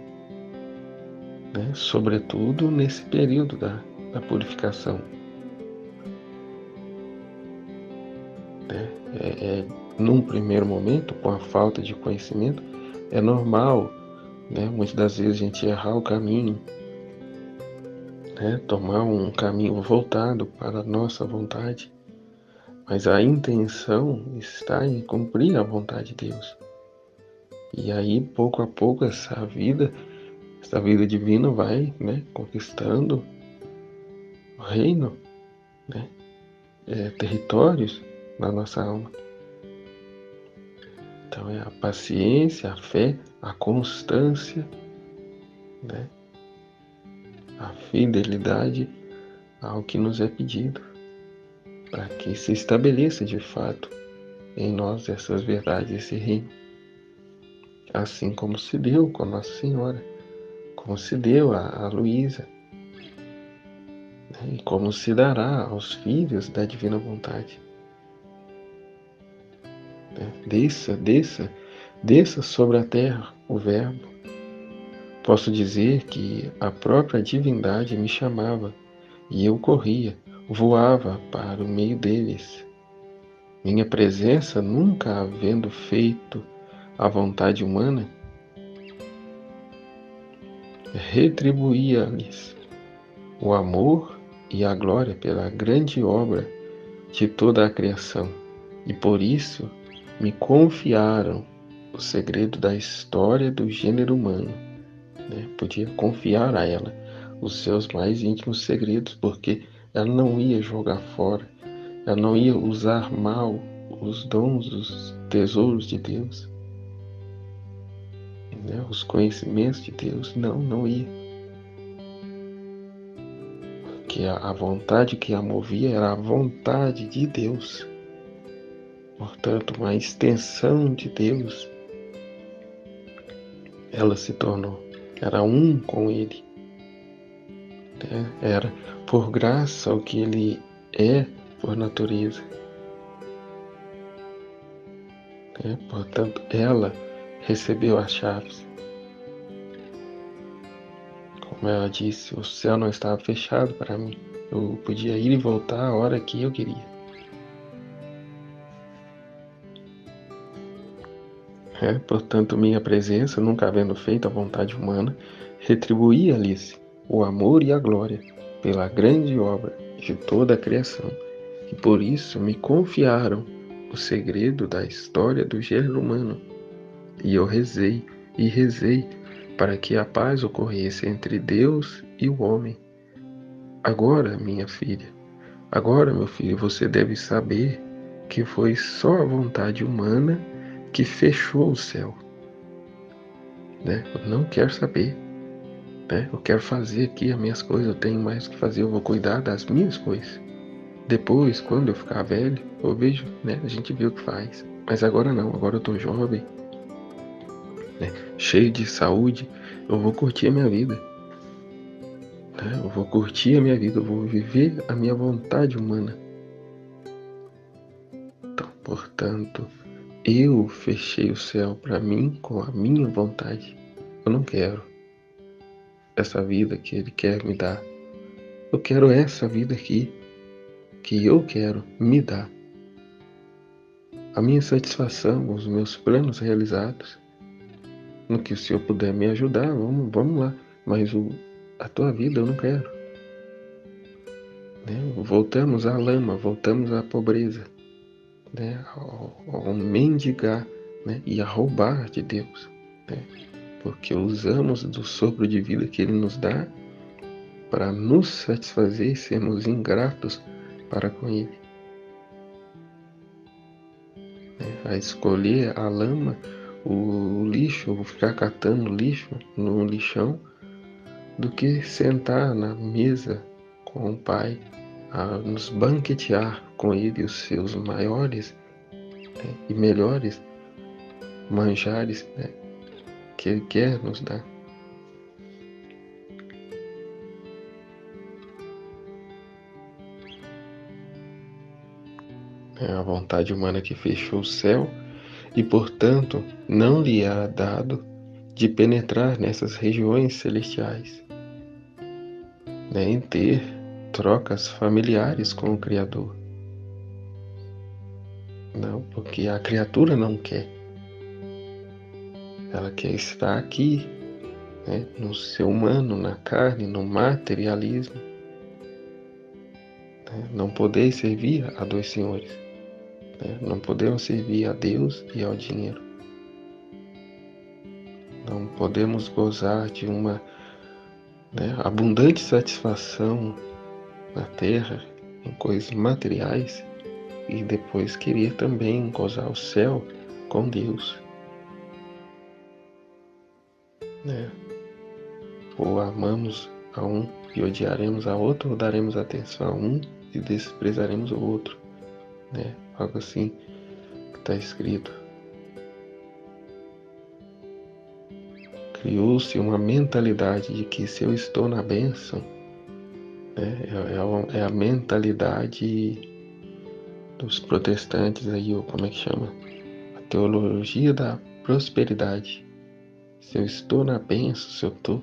sobretudo nesse período da purificação. Num primeiro momento, com a falta de conhecimento, é normal, muitas das vezes a gente errar o caminho, tomar um caminho voltado para a nossa vontade, mas a intenção está em cumprir a vontade de Deus. E aí, pouco a pouco, essa vida divina vai conquistando o reino, territórios na nossa alma. Então é a paciência, a fé, a constância, a fidelidade ao que nos é pedido, para que se estabeleça de fato em nós essas verdades, esse reino. Assim como se deu com a Nossa Senhora, como se deu a Luísa, e como se dará aos filhos da divina vontade. Desça sobre a terra o Verbo. Posso dizer que a própria divindade me chamava e eu corria. voava para o meio deles. Minha presença, nunca havendo feito a vontade humana, retribuía-lhes o amor e a glória pela grande obra de toda a criação. E por isso me confiaram o segredo da história do gênero humano. Podia confiar a ela os seus mais íntimos segredos, porque ela não ia jogar fora, ela não ia usar mal os dons, os tesouros de Deus, os conhecimentos de Deus. Não ia. Que a vontade que a movia era a vontade de Deus. Portanto, uma extensão de Deus, ela se tornou. Era um com Ele. Era por graça o que Ele é por natureza. Portanto, ela recebeu as chaves. Como ela disse, o céu não estava fechado para mim. Eu podia ir e voltar a hora que eu queria. Portanto, minha presença, nunca havendo feito a vontade humana, retribuía-lhes o amor e a glória pela grande obra de toda a criação. E por isso me confiaram o segredo da história do gênero humano. E eu rezei para que a paz ocorresse entre Deus e o homem. Agora, minha filha, agora, meu filho, você deve saber que foi só a vontade humana que fechou o céu. Eu não quero saber. Eu quero fazer aqui as minhas coisas, eu tenho mais o que fazer, eu vou cuidar das minhas coisas. Depois, quando eu ficar velho, eu vejo, a gente vê o que faz. Mas agora não, agora eu tô jovem, cheio de saúde, eu vou curtir a minha vida. Eu vou curtir a minha vida, eu vou viver a minha vontade humana. Então, portanto, eu fechei o céu para mim com a minha vontade. Eu não quero essa vida que Ele quer me dar. Eu quero essa vida aqui que eu quero me dar. A minha satisfação, os meus planos realizados. No que o Senhor puder me ajudar, vamos lá. Mas a tua vida eu não quero. Voltamos à lama, voltamos à pobreza, ao mendigar, e a roubar de Deus. Porque usamos do sopro de vida que Ele nos dá para nos satisfazer e sermos ingratos para com Ele. A escolher a lama, o lixo, ou ficar catando lixo no lixão, do que sentar na mesa com o Pai, a nos banquetear com Ele os seus maiores e melhores manjares que Ele quer nos dar. É a vontade humana que fechou o céu e, portanto, não lhe há dado de penetrar nessas regiões celestiais, em ter trocas familiares com o Criador. Não, porque a criatura não quer. Ela quer estar aqui, no ser humano, na carne, no materialismo. Não poder servir a dois senhores. Não podemos servir a Deus e ao dinheiro. Não podemos gozar de uma abundante satisfação na terra, em coisas materiais, e depois querer também gozar o céu com Deus. Ou amamos a um e odiaremos a outro, ou daremos atenção a um e desprezaremos o outro. Algo assim que está escrito. Criou-se uma mentalidade de que se eu estou na bênção, é a mentalidade dos protestantes aí, ou como é que chama? A teologia da prosperidade. Se eu estou na bênção, se eu estou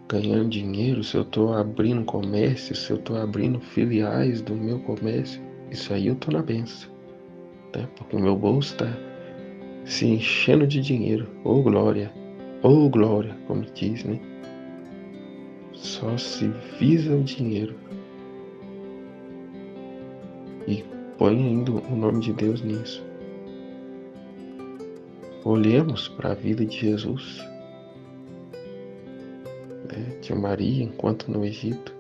ganhando dinheiro, se eu estou abrindo comércio, se eu estou abrindo filiais do meu comércio, isso aí eu estou na bênção, né? Porque o meu bolso está se enchendo de dinheiro. Ô glória, como diz, né? Só se visa o dinheiro e põe ainda o nome de Deus nisso. Olhemos para a vida de Jesus, né? De Maria enquanto no Egito.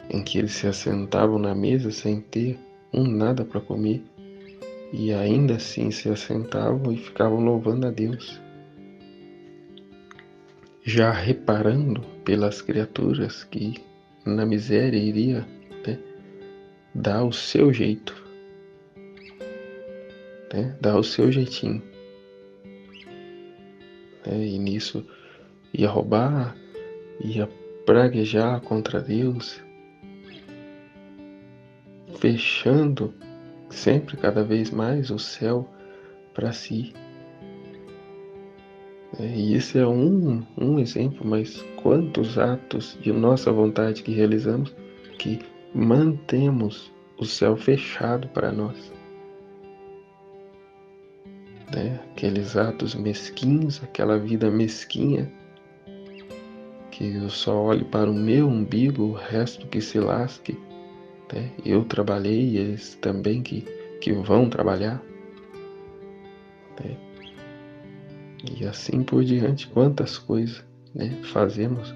Em que eles se assentavam na mesa sem ter nada para comer, e ainda assim se assentavam e ficavam louvando a Deus, já reparando pelas criaturas que na miséria iria, né, dar o seu jeito, né, dar o seu jeitinho, né, e nisso ia roubar, ia praguejar contra Deus, fechando sempre cada vez mais o céu para si. E esse é um exemplo, mas quantos atos de nossa vontade que realizamos que mantemos o céu fechado para nós. Né? Aqueles atos mesquinhos, aquela vida mesquinha, que eu só olho para o meu umbigo, o resto que se lasque. Né? Eu trabalhei, eles também que vão trabalhar. Né? E assim por diante, quantas coisas, né, fazemos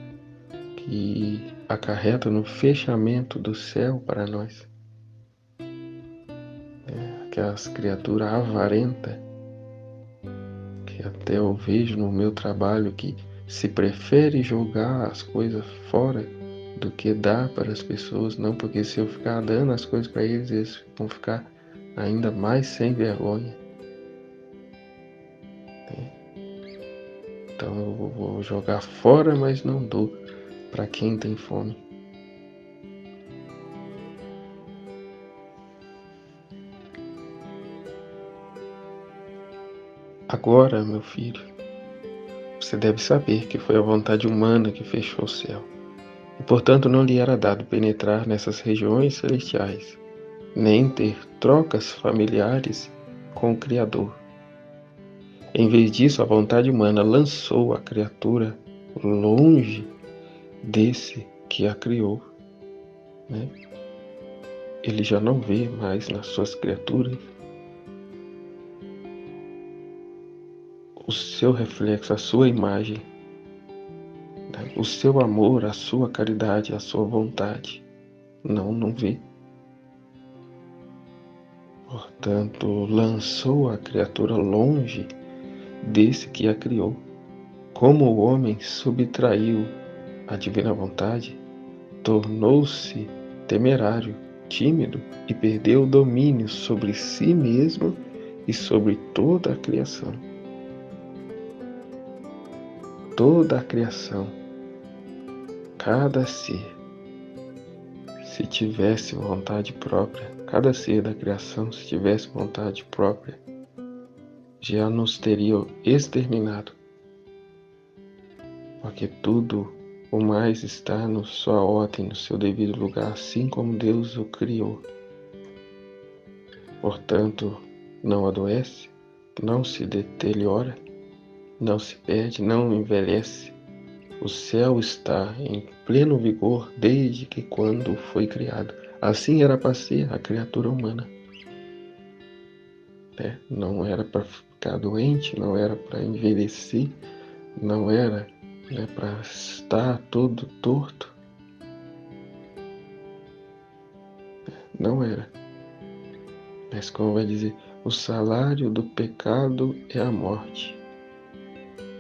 que acarreta no fechamento do céu para nós. Aquelas criaturas avarentas, que até eu vejo no meu trabalho, que se prefere jogar as coisas fora do que dar para as pessoas, não, porque se eu ficar dando as coisas para eles, eles vão ficar ainda mais sem vergonha. Então eu vou jogar fora, mas não dou para quem tem fome. Agora, meu filho, você deve saber que foi a vontade humana que fechou o céu, e portanto não lhe era dado penetrar nessas regiões celestiais, nem ter trocas familiares com o Criador. Em vez disso, a vontade humana lançou a criatura longe desse que a criou. Né? Ele já não vê mais nas suas criaturas o seu reflexo, a sua imagem, né? O seu amor, a sua caridade, a sua vontade. Não vê. Portanto, lançou a criatura longe desse que a criou. Como o homem subtraiu a divina vontade, tornou-se temerário, tímido e perdeu o domínio sobre si mesmo e sobre toda a criação. Toda a criação, cada ser, se tivesse vontade própria, cada ser da criação, se tivesse vontade própria, já nos teria exterminado. Porque tudo o mais está na sua ordem, no seu devido lugar, assim como Deus o criou. Portanto, não adoece, não se deteriora, não se perde, não envelhece. O céu está em pleno vigor desde que quando foi criado. Assim era para ser a criatura humana. Não era para ficar doente, não era para envelhecer, não era, para estar todo torto. Não era. Mas como vai dizer, o salário do pecado é a morte.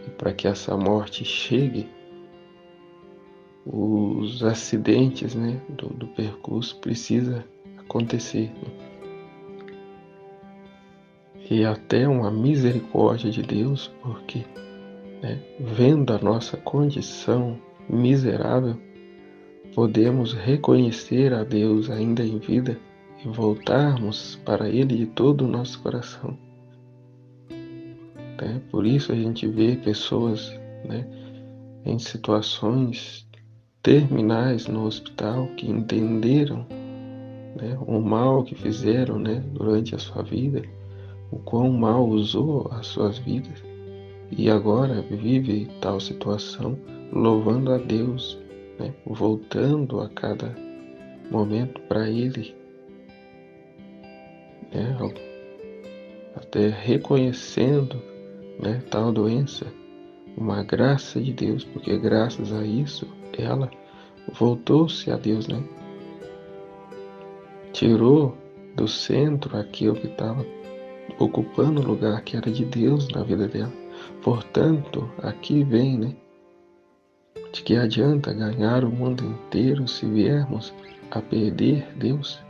E para que essa morte chegue, os acidentes, do percurso precisa acontecer. E até uma misericórdia de Deus, porque, vendo a nossa condição miserável, podemos reconhecer a Deus ainda em vida e voltarmos para Ele de todo o nosso coração. né? Por isso a gente vê pessoas, né, em situações terminais no hospital que entenderam, né, o mal que fizeram, né, durante a sua vida, o quão mal usou as suas vidas, e agora vive tal situação louvando a Deus, né, voltando a cada momento para Ele, né, até reconhecendo, né, tal doença, uma graça de Deus, porque graças a isso ela voltou-se a Deus, né? Tirou do centro aquilo que estava ocupando o lugar que era de Deus na vida dela. Portanto, aqui vem, né? De que adianta ganhar o mundo inteiro se viermos a perder Deus?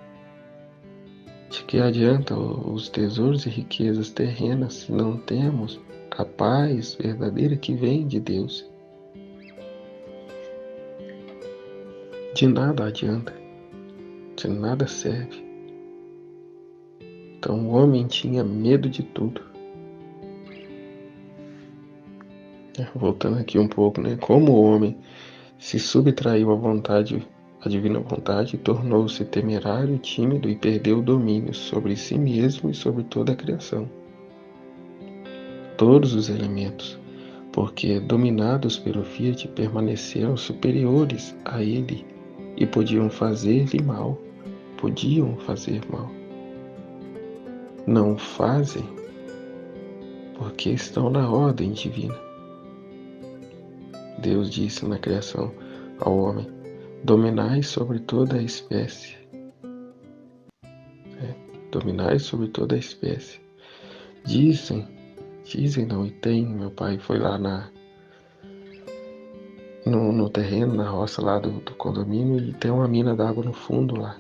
De que adianta os tesouros e riquezas terrenas se não temos a paz verdadeira que vem de Deus? De nada adianta, de nada serve. Então o homem tinha medo de tudo. Voltando aqui um pouco, né? Como o homem se subtraiu à divina vontade, tornou-se temerário, tímido e perdeu o domínio sobre si mesmo e sobre toda a criação. Todos os elementos, porque dominados pelo Fiat, permaneceram superiores a ele e podiam fazer-lhe mal. Podiam fazer mal. Não fazem porque estão na ordem divina. Deus disse na criação ao homem: dominai sobre toda a espécie. Dominai sobre toda a espécie. Dizem não, e tem, meu pai foi lá no terreno, na roça lá do condomínio, e tem uma mina d'água no fundo lá.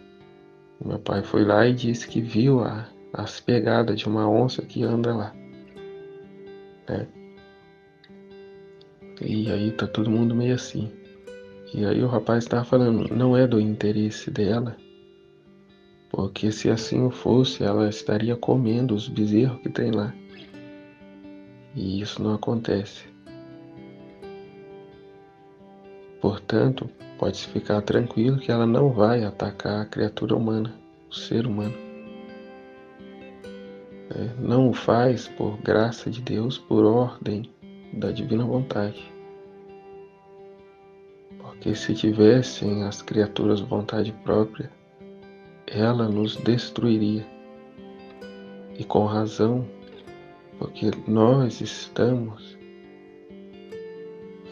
Meu pai foi lá e disse que viu as pegadas de uma onça que anda lá, né? E aí tá todo mundo meio assim. E aí o rapaz estava falando, não é do interesse dela, porque se assim o fosse, ela estaria comendo os bezerros que tem lá. E isso não acontece. Portanto, pode-se ficar tranquilo que ela não vai atacar a criatura humana, o ser humano. Não o faz por graça de Deus, por ordem da divina vontade. Porque se tivessem as criaturas vontade própria, ela nos destruiria. E com razão, porque nós estamos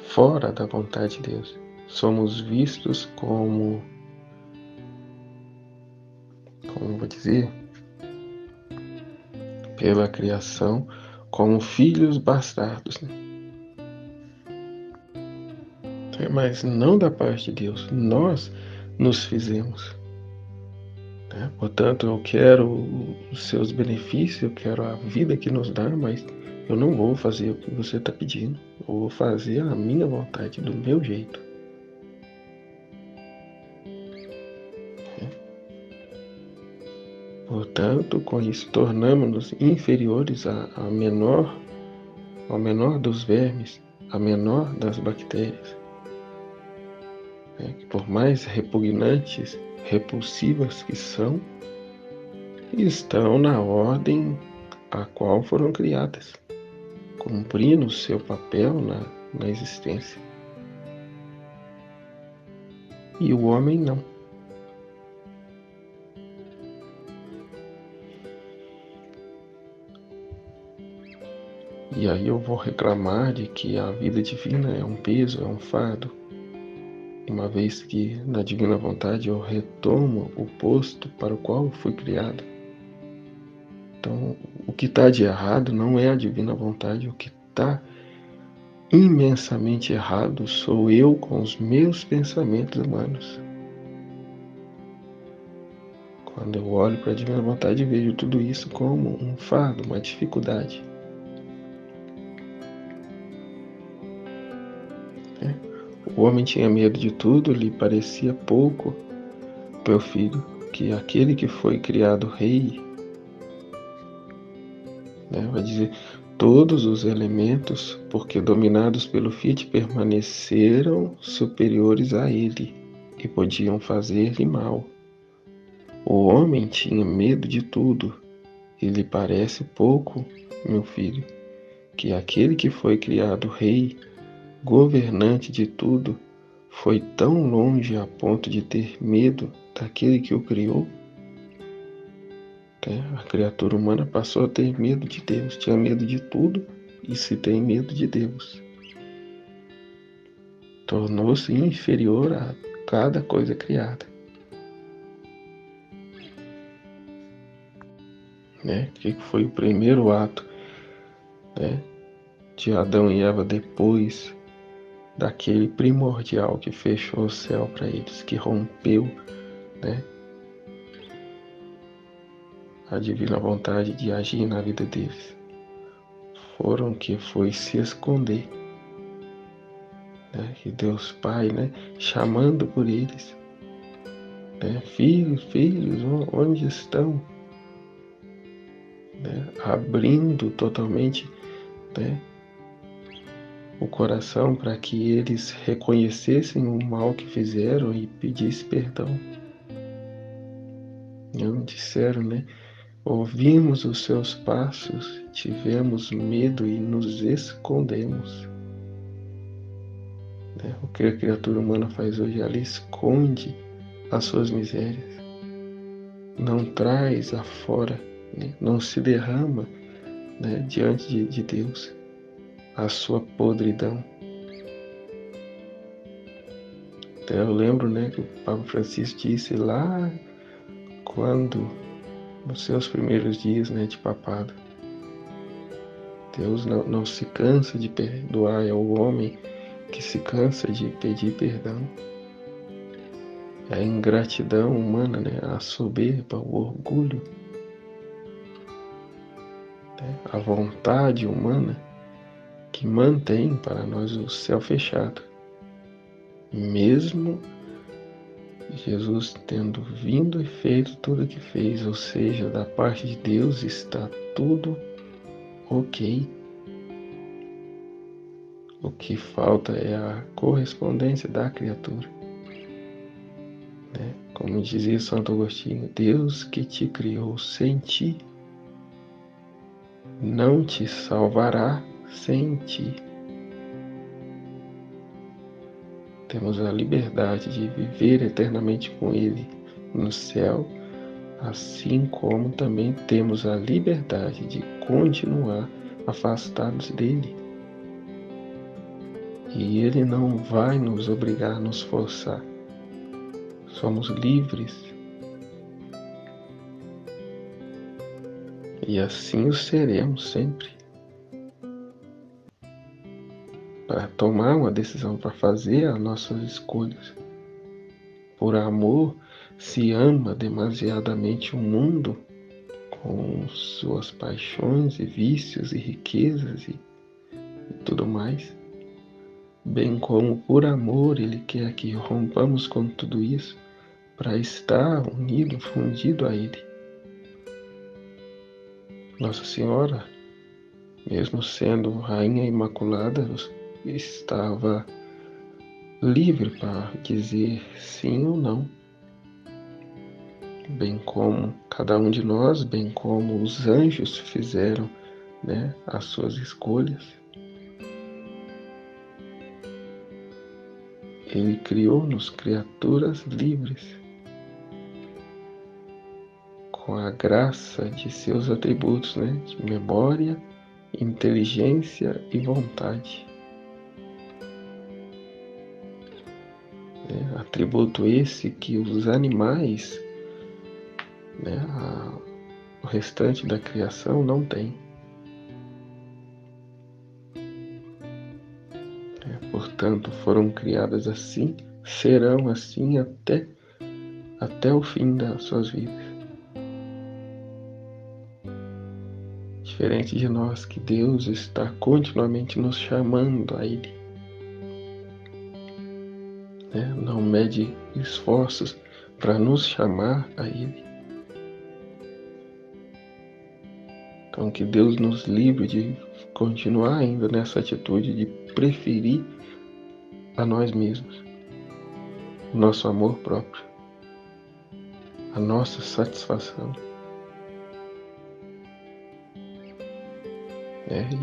fora da vontade de Deus. Somos vistos como vou dizer, pela criação, como filhos bastardos, né? Mas não da parte de Deus, nós nos fizemos. Né? Portanto, eu quero os seus benefícios, eu quero a vida que nos dá, mas eu não vou fazer o que você está pedindo. Eu vou fazer a minha vontade, do meu jeito. Portanto, com isso, tornamos-nos inferiores ao menor dos vermes, a menor das bactérias. Que por mais repugnantes, repulsivas que são, estão na ordem a qual foram criadas, cumprindo o seu papel na existência. E o homem não. E aí eu vou reclamar de que a vida divina é um peso, é um fardo, uma vez que na divina vontade eu retomo o posto para o qual fui criado. Então, o que está de errado não é a divina vontade, o que está imensamente errado sou eu com os meus pensamentos humanos. Quando eu olho para a divina vontade, vejo tudo isso como um fardo, uma dificuldade. O homem tinha medo de tudo, lhe parecia pouco, meu filho, que aquele que foi criado rei, vai dizer, todos os elementos, porque dominados pelo Fiat, permaneceram superiores a ele e podiam fazer-lhe mal. O homem tinha medo de tudo, e lhe parece pouco, meu filho, que aquele que foi criado rei, governante de tudo, foi tão longe a ponto de ter medo daquele que o criou? A criatura humana passou a ter medo de Deus, tinha medo de tudo e se tem medo de Deus. Tornou-se inferior a cada coisa criada. Que foi o primeiro ato de Adão e Eva depois daquele primordial que fechou o céu para eles, que rompeu a divina vontade de agir na vida deles. Foi se esconder. E Deus Pai, chamando por eles. Filhos, onde estão? Abrindo totalmente o coração para que eles reconhecessem o mal que fizeram e pedissem perdão. Não disseram, ouvimos os seus passos, tivemos medo e nos escondemos. O que a criatura humana faz hoje, ela esconde as suas misérias, não traz afora, não se derrama diante de Deus a sua podridão. Eu lembro que o Papa Francisco disse lá quando, nos seus primeiros dias de papado, Deus não se cansa de perdoar, é o homem que se cansa de pedir perdão. É a ingratidão humana, a soberba, o orgulho, a vontade humana que mantém para nós o céu fechado. Mesmo Jesus tendo vindo e feito tudo o que fez, ou seja, da parte de Deus está tudo ok. O que falta é a correspondência da criatura. Como dizia Santo Agostinho, Deus que te criou sem ti, não te salvará sem ti. Temos a liberdade de viver eternamente com Ele no céu, assim como também temos a liberdade de continuar afastados dele. E Ele não vai nos obrigar a nos forçar. Somos livres. E assim o seremos sempre. Para tomar uma decisão, para fazer as nossas escolhas. Por amor, se ama demasiadamente o mundo, com suas paixões e vícios e riquezas e tudo mais. Bem como por amor Ele quer que rompamos com tudo isso para estar unido, fundido a Ele. Nossa Senhora, mesmo sendo Rainha Imaculada, estava livre para dizer sim ou não. Bem como cada um de nós, bem como os anjos fizeram as suas escolhas. Ele criou-nos criaturas livres, com a graça de seus atributos, de memória, inteligência e vontade. Atributo esse que os animais, o restante da criação não tem. Portanto, foram criadas assim, serão assim até o fim das suas vidas. Diferente de nós, que Deus está continuamente nos chamando a Ele. Não mede esforços para nos chamar a Ele. Então, que Deus nos livre de continuar ainda nessa atitude de preferir a nós mesmos, o nosso amor próprio, a nossa satisfação,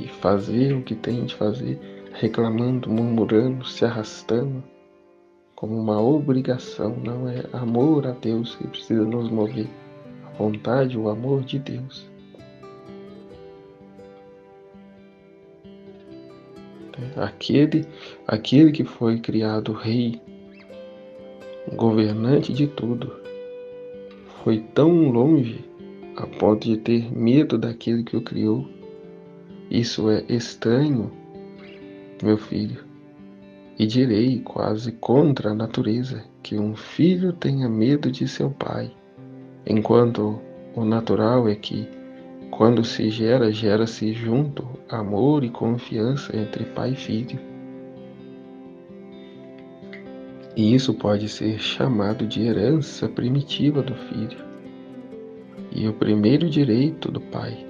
e fazer o que tem de fazer, reclamando, murmurando, se arrastando, como uma obrigação. Não é amor a Deus que precisa nos mover, a vontade, o amor de Deus. Aquele que foi criado rei, governante de tudo, foi tão longe a ponto de ter medo daquele que o criou. Isso é estranho, meu filho, e direi quase contra a natureza que um filho tenha medo de seu pai, enquanto o natural é que, quando se gera-se junto amor e confiança entre pai e filho. E isso pode ser chamado de herança primitiva do filho, e o primeiro direito do pai.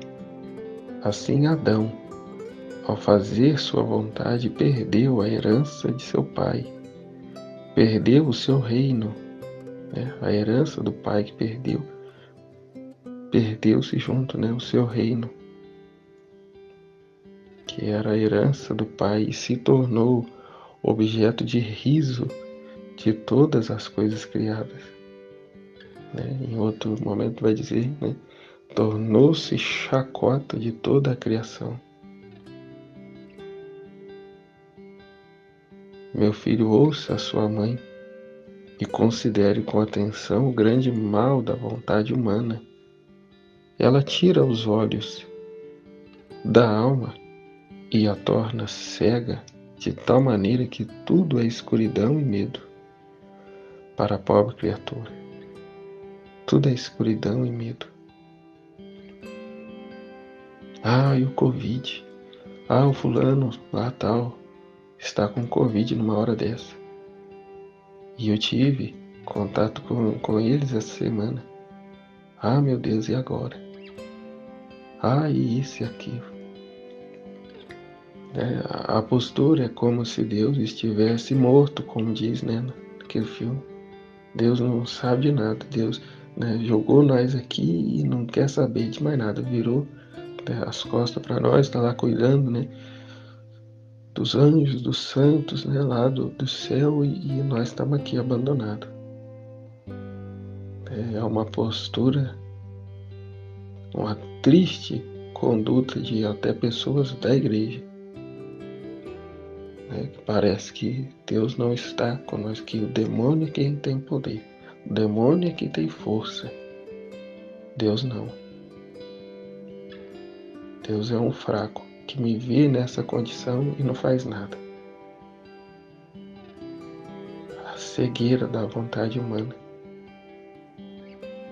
Assim Adão, ao fazer sua vontade, perdeu a herança de seu pai, perdeu o seu reino, a herança do pai que perdeu-se junto, o seu reino, que era a herança do pai, e se tornou objeto de riso de todas as coisas criadas. Em outro momento vai dizer, tornou-se chacota de toda a criação. Meu filho, ouça a sua mãe e considere com atenção o grande mal da vontade humana. Ela tira os olhos da alma e a torna cega de tal maneira que tudo é escuridão e medo para a pobre criatura. Tudo é escuridão e medo. E o Covid. O fulano lá tal está com Covid numa hora dessa. E eu tive contato com eles essa semana. Meu Deus, e agora? E isso e aquilo. A postura é como se Deus estivesse morto, como diz, naquele filme. Deus não sabe de nada. Deus jogou nós aqui e não quer saber de mais nada. Virou as costas para nós, está lá cuidando, dos anjos, dos santos, lá do céu, e nós estamos aqui abandonados. É uma postura, uma triste conduta de até pessoas da igreja. Que parece que Deus não está conosco, que o demônio é quem tem poder, o demônio é quem tem força. Deus não. Deus é um fraco que me vê nessa condição e não faz nada. A cegueira da vontade humana.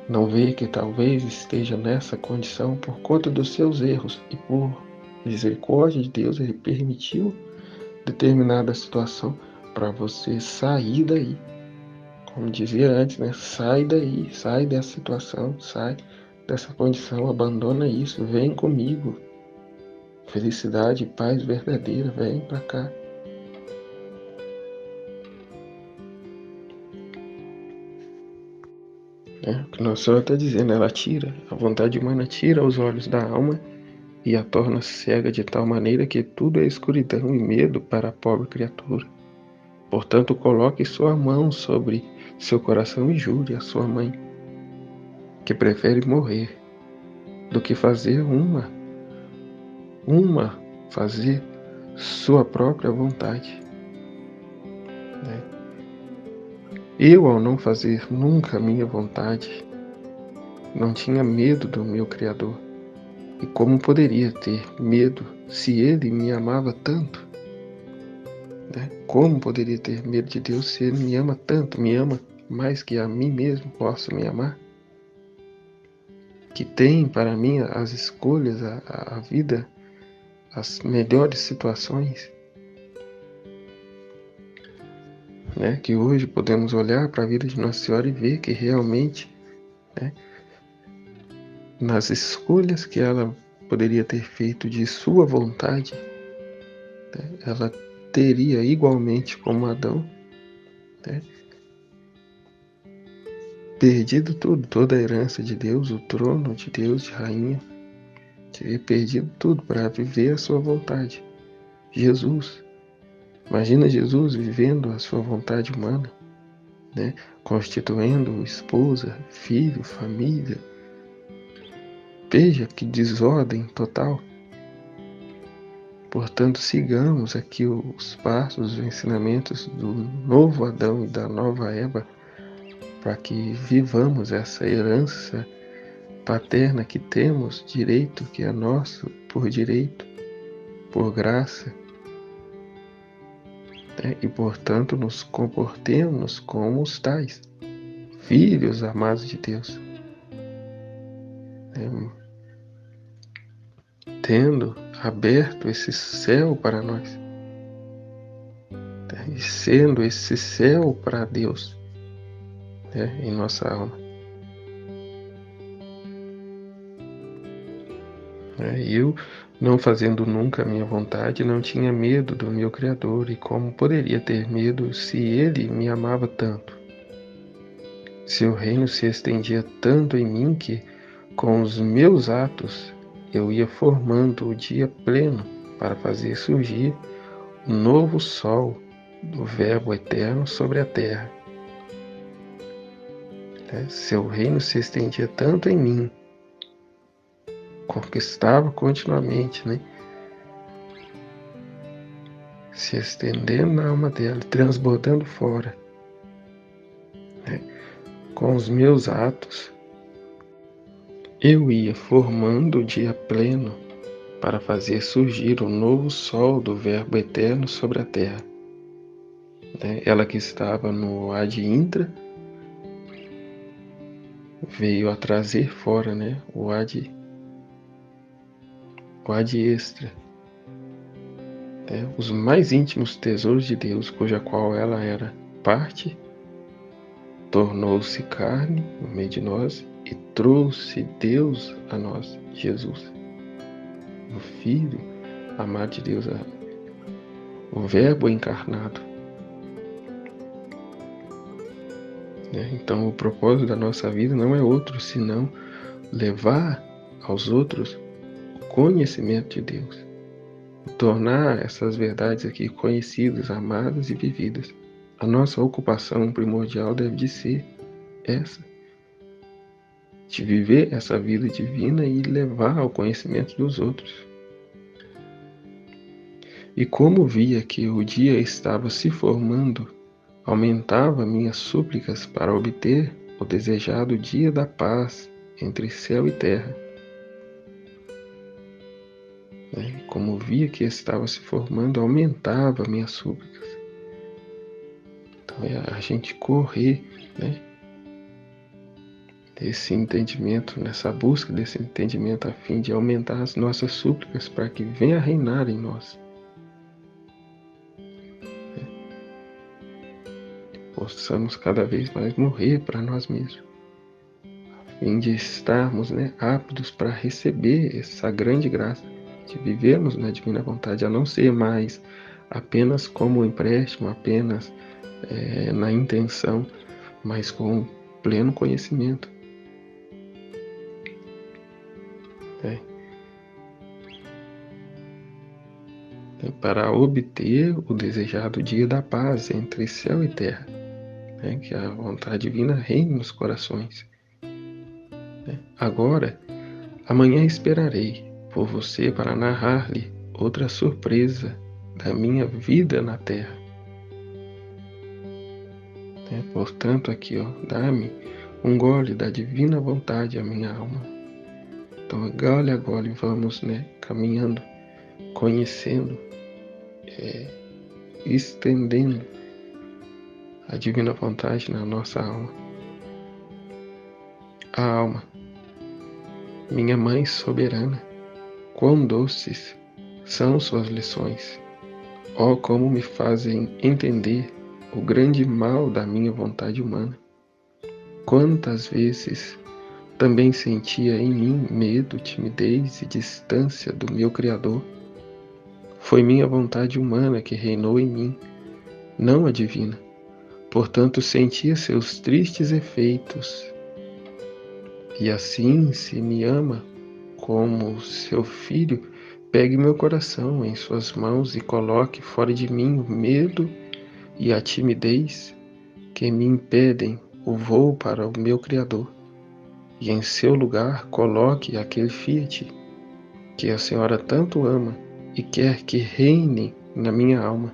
Não vê que talvez esteja nessa condição por conta dos seus erros, e por misericórdia de Deus Ele permitiu determinada situação para você sair daí. Como dizia antes, sai daí, sai dessa situação, sai dessa condição, abandona isso, vem comigo. Felicidade e paz verdadeira, vem para cá. O que Nossa Senhora está dizendo, ela tira, a vontade humana tira os olhos da alma e a torna cega de tal maneira que tudo é escuridão e medo para a pobre criatura. Portanto, coloque sua mão sobre seu coração e jure a sua mãe, que prefere morrer do que fazer fazer sua própria vontade. Eu, ao não fazer nunca a minha vontade, não tinha medo do meu Criador. E como poderia ter medo se Ele me amava tanto? Como poderia ter medo de Deus se Ele me ama tanto, me ama mais que a mim mesmo posso me amar? Que tem para mim as escolhas, a vida, as melhores situações. Que hoje podemos olhar para a vida de Nossa Senhora e ver que realmente, nas escolhas que ela poderia ter feito de sua vontade, né, ela teria igualmente como Adão, né, perdido tudo, toda a herança de Deus, o trono de Deus, de rainha, teria perdido tudo para viver a sua vontade. Jesus, imagina Jesus vivendo a sua vontade humana, né, constituindo esposa, filho, família. Veja que desordem total. Portanto, sigamos aqui os passos, os ensinamentos do novo Adão e da nova Eva, para que vivamos essa herança paterna que temos direito, que é nosso por direito, por graça, né? E, portanto, nos comportemos como os tais, filhos amados de Deus, né? Tendo aberto esse céu para nós, né? E sendo esse céu para Deus, né? Em nossa alma. Eu, não fazendo nunca a minha vontade, não tinha medo do meu Criador, e como poderia ter medo se Ele me amava tanto? Seu reino se estendia tanto em mim que, com os meus atos, eu ia formando o dia pleno para fazer surgir um novo sol do Verbo eterno sobre a terra. Seu reino se estendia tanto em mim, conquistava continuamente, né? Se estendendo na alma dela, transbordando fora, né? Com os meus atos, eu ia formando o dia pleno para fazer surgir o novo sol do Verbo eterno sobre a terra, né? Ela que estava no Ad Intra veio a trazer fora, né? o Ad Extra, os mais íntimos tesouros de Deus, cuja qual ela era parte, tornou-se carne no meio de nós e trouxe Deus a nós, Jesus, o Filho amado de Deus, o Verbo encarnado. Então, o propósito da nossa vida não é outro senão levar aos outros o conhecimento de Deus, tornar essas verdades aqui conhecidas, amadas e vividas. A nossa ocupação primordial deve de ser essa, de viver essa vida divina e levar ao conhecimento dos outros. E como via que o dia estava se formando, aumentava minhas súplicas para obter o desejado dia da paz entre céu e terra. Como via que estava se formando, aumentava minhas súplicas. Então é a gente correr, desse entendimento, nessa busca desse entendimento, a fim de aumentar as nossas súplicas para que venha a reinar em nós. Possamos cada vez mais morrer para nós mesmos, a fim de estarmos aptos para receber essa grande graça de vivermos na divina vontade, a não ser mais apenas como empréstimo, apenas na intenção, mas com pleno conhecimento. Para obter o desejado dia da paz entre céu e terra, que a vontade divina reine nos corações. Agora, amanhã esperarei por você para narrar-lhe outra surpresa da minha vida na terra. Portanto, aqui, dá-me um gole da divina vontade à minha alma. Então, gole a gole, vamos, caminhando, conhecendo, estendendo a divina vontade na nossa alma. A alma, minha mãe soberana, quão doces são suas lições. Oh, como me fazem entender o grande mal da minha vontade humana. Quantas vezes também sentia em mim medo, timidez e distância do meu Criador. Foi minha vontade humana que reinou em mim, não a divina. Portanto, sentia seus tristes efeitos. E assim, se me ama como seu filho, pegue meu coração em suas mãos e coloque fora de mim o medo e a timidez que me impedem o voo para o meu Criador. E em seu lugar coloque aquele Fiat que a Senhora tanto ama e quer que reine na minha alma.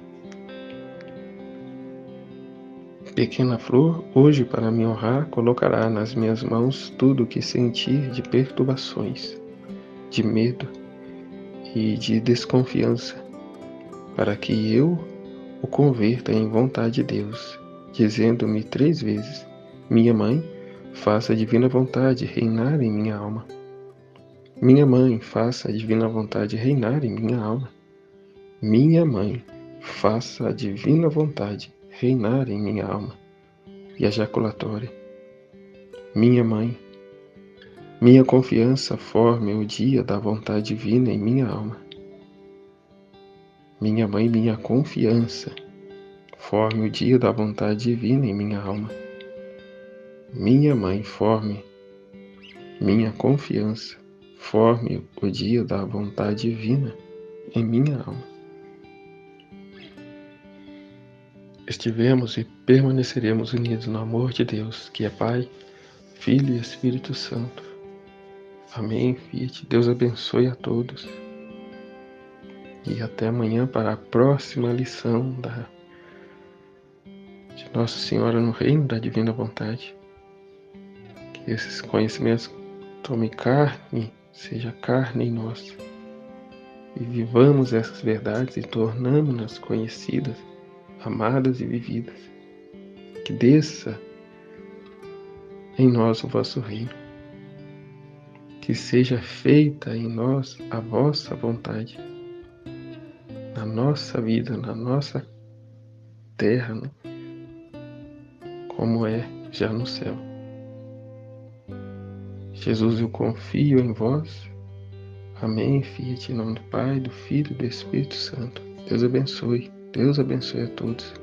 Pequena flor, hoje para me honrar, colocará nas minhas mãos tudo o que sentir de perturbações, de medo e de desconfiança, para que eu o converta em vontade de Deus, dizendo-me 3 vezes: minha mãe, faça a divina vontade reinar em minha alma. Minha mãe, faça a divina vontade reinar em minha alma. Minha mãe, faça a divina vontade reinar em minha alma. E a jaculatória: minha mãe, minha confiança forme o dia da vontade divina em minha alma. Minha mãe, minha confiança forme o dia da vontade divina em minha alma. Minha mãe, forme minha confiança, forme o dia da vontade divina em minha alma. Estivemos e permaneceremos unidos no amor de Deus, que é Pai, Filho e Espírito Santo. Amém, Fiat. Deus abençoe a todos. E até amanhã para a próxima lição de Nossa Senhora no Reino da Divina Vontade. Que esses conhecimentos tomem carne, seja carne em nós. E vivamos essas verdades e tornamos-nas conhecidas, amadas e vividas. Que desça em nós o vosso reino. Que seja feita em nós a vossa vontade. Na nossa vida, na nossa terra, né? Como é já no céu. Jesus, eu confio em vós. Amém, Fiat, em nome do Pai, do Filho e do Espírito Santo. Deus abençoe a todos.